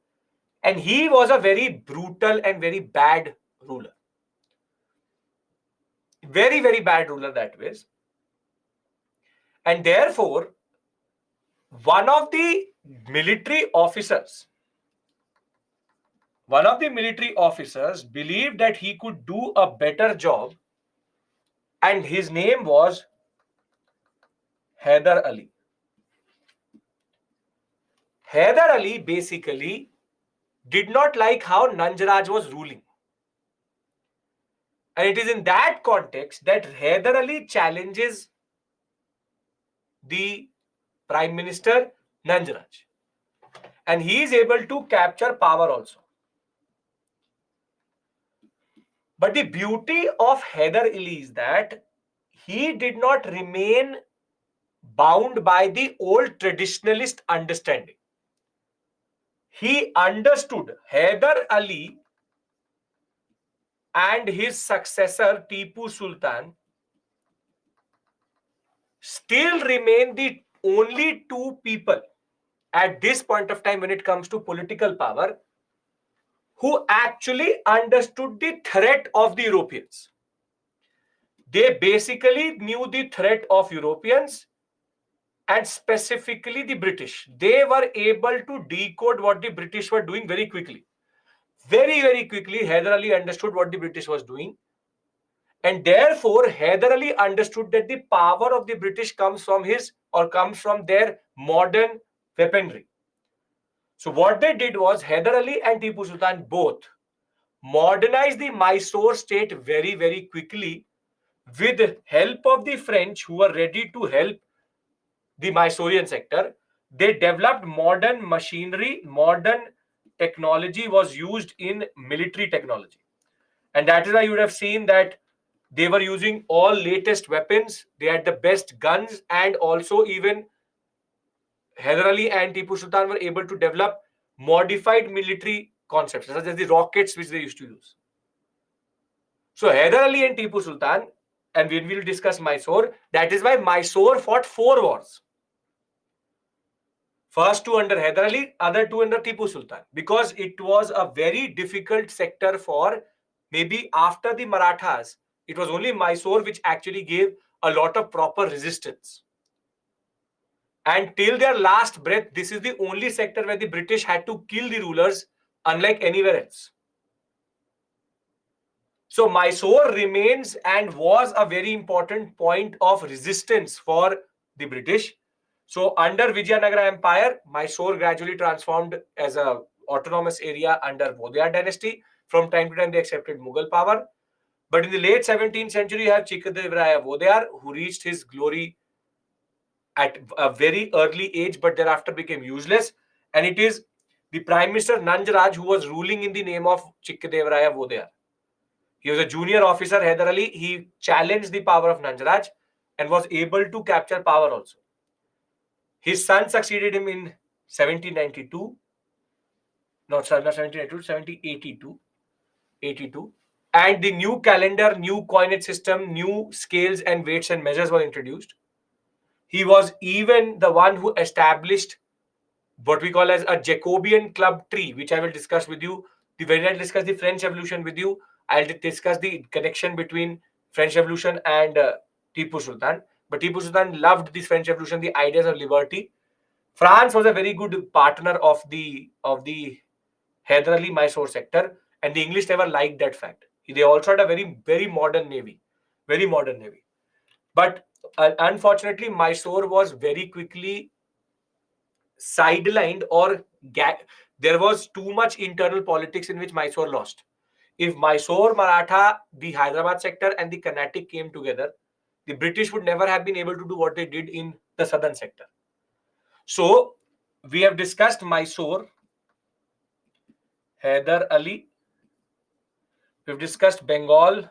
and he was a very brutal and very bad ruler. Very, very bad ruler that was. And therefore, one of the military officers believed that he could do a better job, and his name was Hyder Ali. Hyder Ali basically did not like how Nanjaraj was ruling. And it is in that context that Hyder Ali challenges the Prime Minister Nanjaraj. And he is able to capture power also. But the beauty of Hyder Ali is that he did not remain bound by the old traditionalist understanding. He understood Hyder Ali and his successor Tipu Sultan still remain the only two people at this point of time when it comes to political power who actually understood the threat of the Europeans. They basically knew the threat of Europeans and specifically the British. They were able to decode what the British were doing very quickly. Very, very quickly, Hyder Ali understood what the British was doing. And therefore, Hyder Ali understood that the power of the British comes from their modern weaponry. So what they did was Hyder Ali and Tipu Sultan both modernized the Mysore state very, very quickly with help of the French who were ready to help the Mysorean sector. They developed modern machinery, modern technology was used in military technology. And that is why you would have seen that they were using all latest weapons. They had the best guns, and also even Hyder Ali and Tipu Sultan were able to develop modified military concepts, such as the rockets which they used to use. So Hyder Ali and Tipu Sultan, and when we will discuss Mysore, that is why Mysore fought 4 wars. First 2 under Hyder Ali, other 2 under Tipu Sultan, because it was a very difficult sector for maybe after the Marathas. It was only Mysore which actually gave a lot of proper resistance. And till their last breath, this is the only sector where the British had to kill the rulers, unlike anywhere else. So Mysore remains and was a very important point of resistance for the British. So under Vijayanagara Empire, Mysore gradually transformed as a autonomous area under Vodeyar dynasty. From time to time, they accepted Mughal power. But in the late 17th century, you have Chikkadevaraya Vodeyar, who reached his glory at a very early age, but thereafter became useless. And it is the Prime Minister Nanjaraj who was ruling in the name of Chikkadevaraya Vodeyar. He was a junior officer, Hyder Ali. He challenged the power of Nanjaraj and was able to capture power also. His son succeeded him in 1792. No, sorry, not 1792, 1782. 82. And the new calendar, new coinage system, new scales and weights and measures were introduced. He was even the one who established what we call as a Jacobean club tree, which I will discuss with you. When I discuss the French Revolution with you, I'll discuss the connection between French Revolution and Tipu Sultan. But Tipu Sultan loved this French Revolution, the ideas of liberty. France was a very good partner of the Hyder Ali Mysore sector, and the English never liked that fact. They also had a very modern navy, very modern navy. But unfortunately, Mysore was very quickly sidelined or there was too much internal politics in which Mysore lost. If Mysore, Maratha, the Hyderabad sector and the Carnatic came together, the British would never have been able to do what they did in the southern sector. So we have discussed Mysore, Hyder Ali. We've discussed Bengal,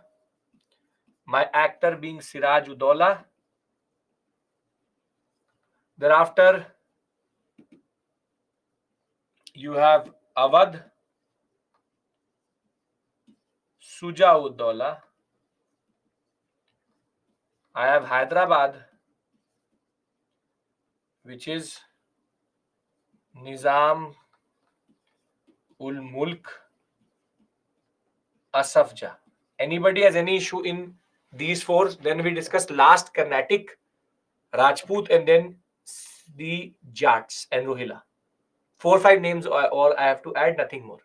my actor being Siraj Uddola. Thereafter, you have Awadh, Suja Uddola. I have Hyderabad, which is Nizam ul Mulk Asafja. Anybody has any issue in these four? Then we discussed last Carnatic, Rajput, and then the Jats and Rohilla. 4 or 5 names, or I have to add nothing more.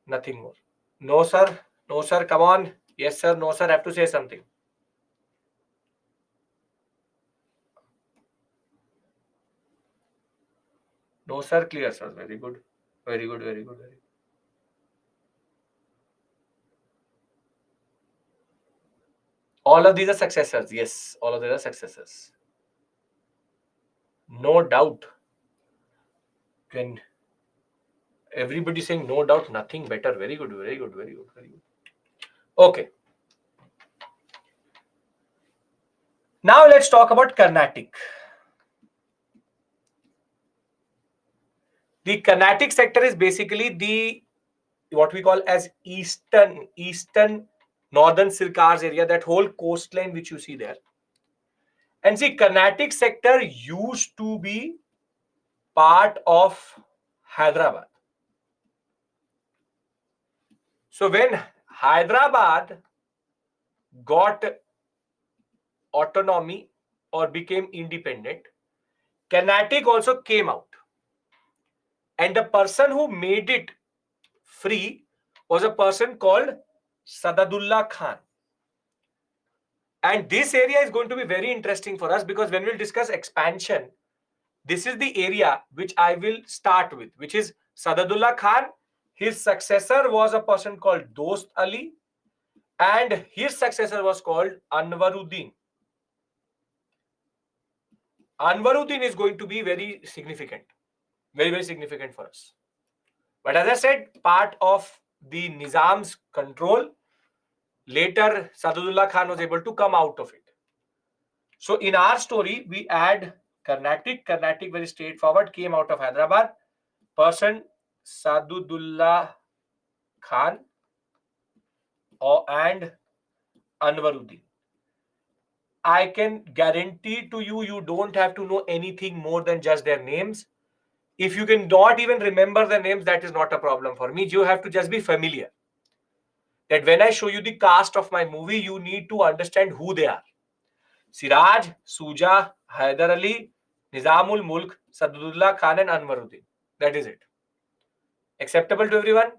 Nothing more. No, sir. No, sir. Come on. Yes, sir. No, sir. I have to say something. No, sir. Clear, sir. Very good. Very good. Very good. Very good. All of these are successors. Yes. All of these are successors. No doubt. When everybody saying no doubt, nothing better. Very good. Very good. Very good. Very good. Okay. Now let's talk about Carnatic. The Carnatic sector is basically the what we call as eastern northern Sirkars area, that whole coastline which you see there. And see, Carnatic sector used to be part of Hyderabad. So when Hyderabad got autonomy or became independent, Carnatic also came out. And the person who made it free was a person called Sadadullah Khan. And this area is going to be very interesting for us, because when we'll discuss expansion, this is the area which I will start with, which is Sadadullah Khan. His successor was a person called Dost Ali, and his successor was called Anwaruddin. Anwaruddin is going to be very significant, very, very significant for us. But as I said, part of the Nizam's control. Later, Sadadullah Khan was able to come out of it. So in our story, we add Carnatic. Carnatic, very straightforward, came out of Hyderabad. Person Sadadullah Khan and Anwaruddin. I can guarantee to you, you don't have to know anything more than just their names. If you can not even remember the names, that is not a problem for me. You have to just be familiar. That when I show you the cast of my movie, you need to understand who they are. Siraj, Suja, Hyder Ali, Nizamul Mulk, Sadadullah Khan and Anwaruddin. That is it. Acceptable to everyone?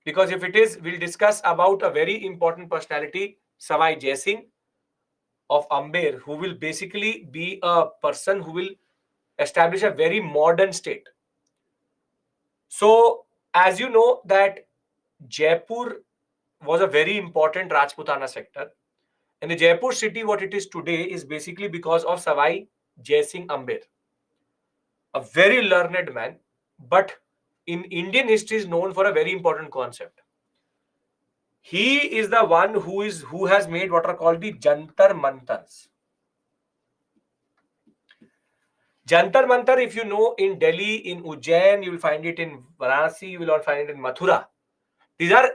Because if it is, we'll discuss about a very important personality, Savai Jai Singh of Amber, who will basically be a person who will establish a very modern state. So, as you know that Jaipur was a very important Rajputana sector. And the Jaipur city, what it is today, is basically because of Savai Jai Singh Amber, a very learned man, but in Indian history is known for a very important concept. He is the one who has made what are called the Jantar Mantars. Jantar Mantar, if you know, in Delhi, in Ujjain, you will find it in Varanasi, you will not find it in Mathura. These are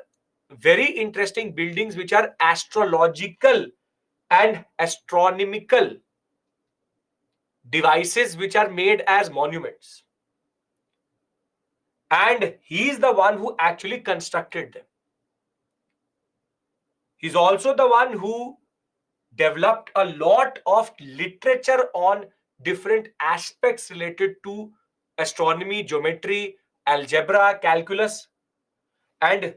very interesting buildings which are astrological and astronomical devices which are made as monuments. And he is the one who actually constructed them. He's also the one who developed a lot of literature on different aspects related to astronomy, geometry, algebra, calculus, and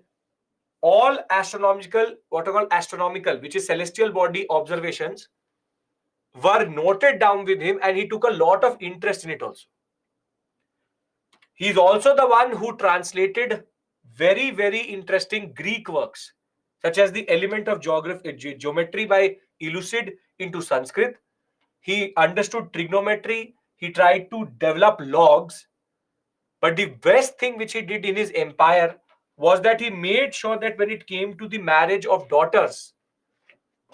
all astronomical, what are called astronomical, which is celestial body observations, were noted down with him, and he took a lot of interest in it also. He's also the one who translated very, very interesting Greek works, such as the Element of Geometry by Elucid into Sanskrit. He understood trigonometry. He tried to develop logs. But the best thing which he did in his empire was that he made sure that when it came to the marriage of daughters,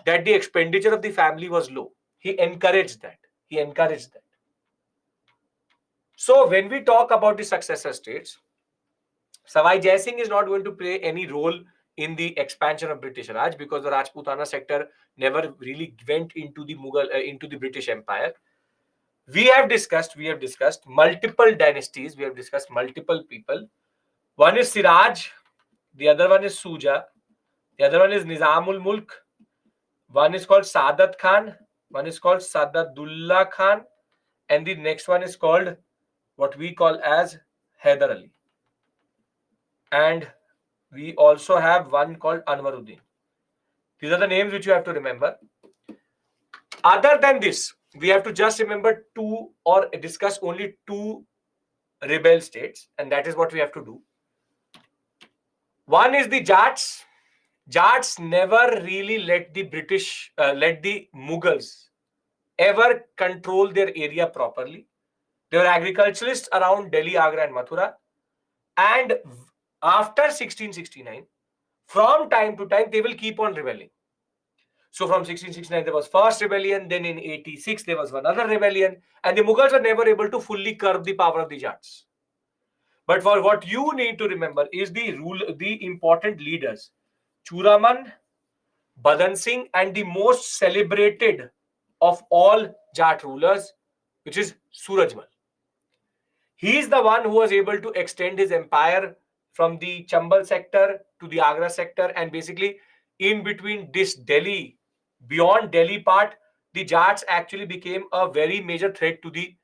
that the expenditure of the family was low. He encouraged that. He encouraged that. So when we talk about the successor states, Savai Jai Singh is not going to play any role in the expansion of British Raj, because the Rajputana sector never really went into the into the British Empire. We have discussed multiple dynasties. We have discussed multiple people. One is Siraj, the other one is Suja, the other one is Nizamul Mulk, one is called Sadat Khan, one is called Sadadullah Khan, and the next one is called what we call as Hyder Ali. And we also have one called Anwaruddin. These are the names which you have to remember. Other than this, we have to just remember two or discuss only two rebel states, and that is what we have to do. One is the Jats. Jats never really let the let the Mughals ever control their area properly. They were agriculturalists around Delhi, Agra, and Mathura. And after 1669, from time to time, they will keep on rebelling. So from 1669, there was first rebellion. Then in 86, there was another rebellion. And the Mughals were never able to fully curb the power of the Jats. But for what you need to remember is the important leaders. Churaman, Badan Singh, and the most celebrated of all Jat rulers, which is Surajmal. He is the one who was able to extend his empire from the Chambal sector to the Agra sector, and basically in between this Delhi, beyond Delhi part, the Jats actually became a very major threat to the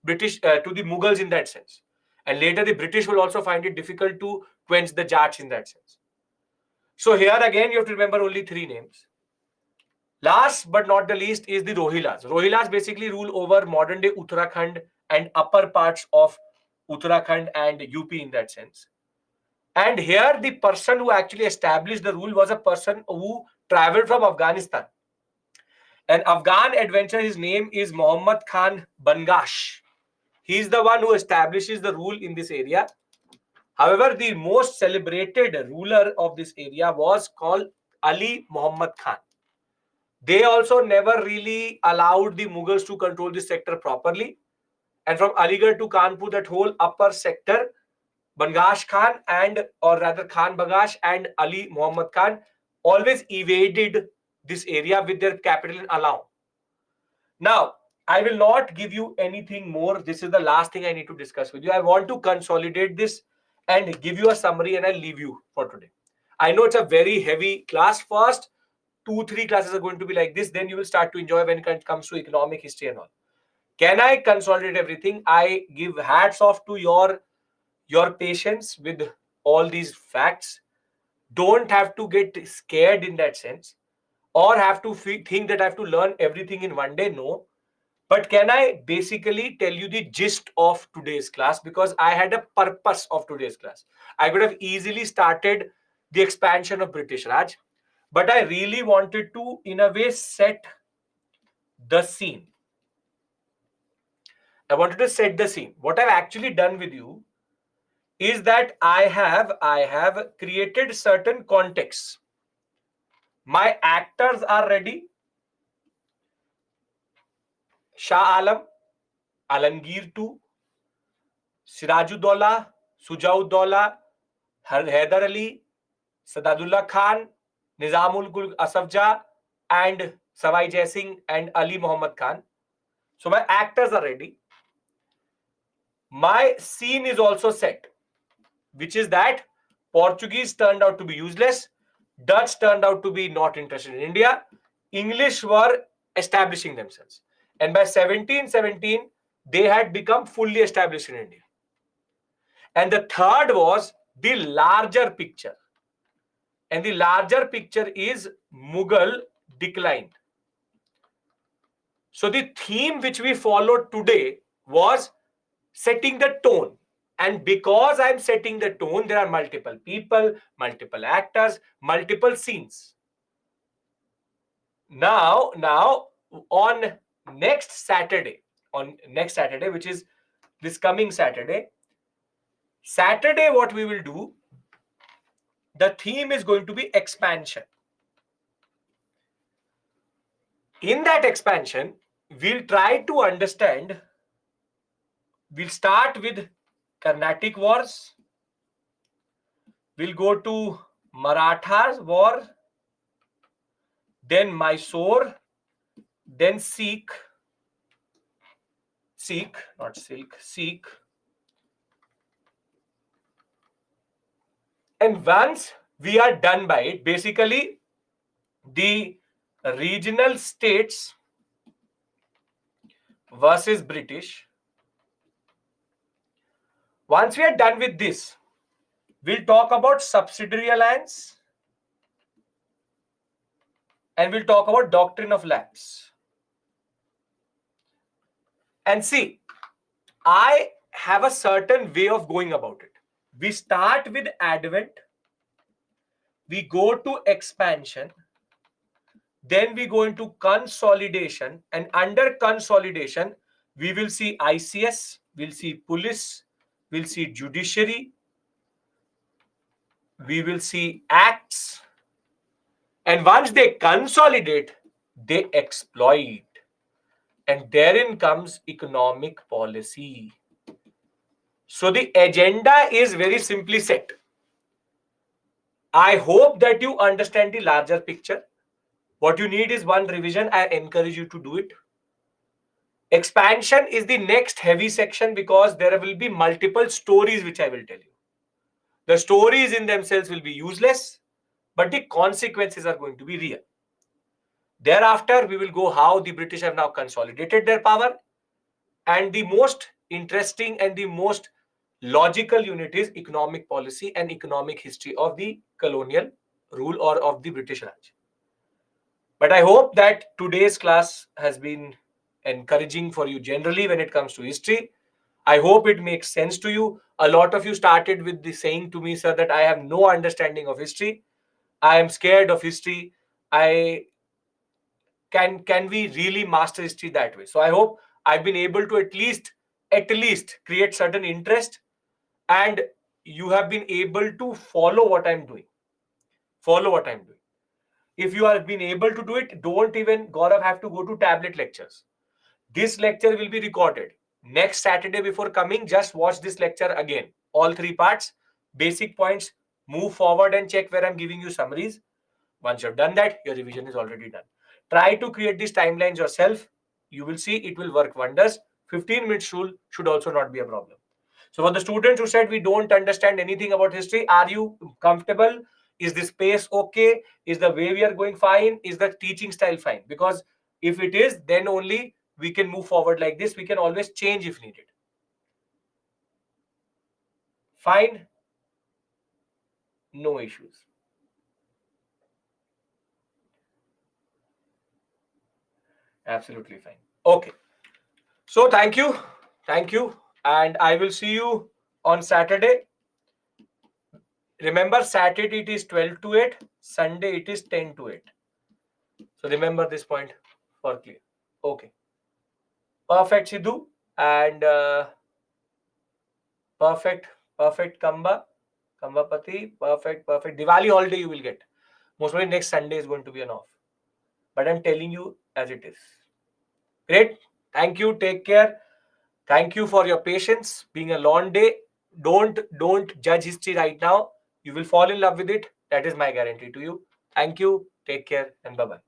British, to the Mughals in that sense. And later the British will also find it difficult to quench the Jats in that sense. So here again you have to remember only three names. Last but not the least is the Rohilas. Rohilas basically rule over modern day Uttarakhand and upper parts of Uttarakhand and UP in that sense. And here the person who actually established the rule was a person who traveled from Afghanistan. An Afghan adventurer, his name is Muhammad Khan Bangash. He is the one who establishes the rule in this area. However, the most celebrated ruler of this area was called Ali Muhammad Khan. They also never really allowed the Mughals to control this sector properly. And from Aligarh to Kanpur, that whole upper sector, Bangash Khan or rather Khan Bangash and Ali Muhammad Khan always evaded this area with their capital in Alau. Now, I will not give you anything more. This is the last thing I need to discuss with you. I want to consolidate this and give you a summary, and I'll leave you for today. I know it's a very heavy class. First, 2-3 classes are going to be like this. Then you will start to enjoy when it comes to economic history and all. Can I consolidate everything? I give hats off to your patience with all these facts. Don't have to get scared in that sense, or have to think that I have to learn everything in one day. No. But can I basically tell you the gist of today's class? Because I had a purpose of today's class. I could have easily started the expansion of British Raj, but I really wanted to, in a way, set the scene. I wanted to set the scene. What I've actually done with you is that I have created certain contexts. My actors are ready. Shah Alam, Alamgir II, Sirajuddaulah, Sujauddaulah, Hyder Ali, Sadadullah Khan, Nizamul Mulk Asaf and Savai Jai Singh and Ali Muhammad Khan. So my actors are ready. My scene is also set, which is that Portuguese turned out to be useless, Dutch turned out to be not interested in India, English were establishing themselves. And by 1717, they had become fully established in India. And the third was the larger picture. And the larger picture is Mughal decline. So the theme which we followed today was setting the tone. And because I'm setting the tone, there are multiple people, multiple actors, multiple scenes. Now, on next Saturday, which is this coming Saturday, what we will do, the theme is going to be expansion. In that expansion, we'll try to understand, we'll start with Carnatic wars, we'll go to Marathas war, then Mysore, then Sikh, not silk, Sikh. And once we are done by it, basically the regional states versus British. Once we are done with this, we'll talk about subsidiary alliance and we'll talk about doctrine of lapse. And see, I have a certain way of going about it. We start with advent, we go to expansion, then we go into consolidation, and under consolidation, we will see ICS, we'll see police, we'll see judiciary, we will see acts, and once they consolidate, they exploit. And therein comes economic policy. So the agenda is very simply set. I hope that you understand the larger picture. What you need is one revision. I encourage you to do it. Expansion is the next heavy section because there will be multiple stories which I will tell you. The stories in themselves will be useless, but the consequences are going to be real. Thereafter, we will go how the British have now consolidated their power. And the most interesting and the most logical unit is economic policy and economic history of the colonial rule or of the British Raj. But I hope that today's class has been encouraging for you generally when it comes to history. I hope it makes sense to you. A lot of you started with the saying to me, sir, that I have no understanding of history. I am scared of history. I can we really master history that way? So I hope I've been able to at least create certain interest, and you have been able to follow what I'm doing. If you have been able to do it, don't even Gaurav have to go to tablet lectures. This lecture will be recorded. Next Saturday before coming, just watch this lecture again. All three parts, basic points, move forward and check where I'm giving you summaries. Once you've done that, your revision is already done. Try to create these timelines yourself. You will see it will work wonders. 15 minutes rule should also not be a problem. So for the students who said we don't understand anything about history, are you comfortable? Is the space okay? Is the way we are going fine? Is the teaching style fine? Because if it is, then only we can move forward like this. We can always change if needed. Fine? No issues. Absolutely fine. Okay. So thank you. And I will see you on Saturday. Remember, Saturday it is 12 to 8, Sunday it is 10 to 8. So remember this point for clear. Okay. Perfect, Sidhu. And perfect Kambapati. Perfect. Diwali holiday you will get. Most probably next Sunday is going to be an off. But I'm telling you as it is. Great. Thank you. Take care. Thank you for your patience. Being a long day. Don't judge history right now. You will fall in love with it. That is my guarantee to you. Thank you. Take care and bye-bye.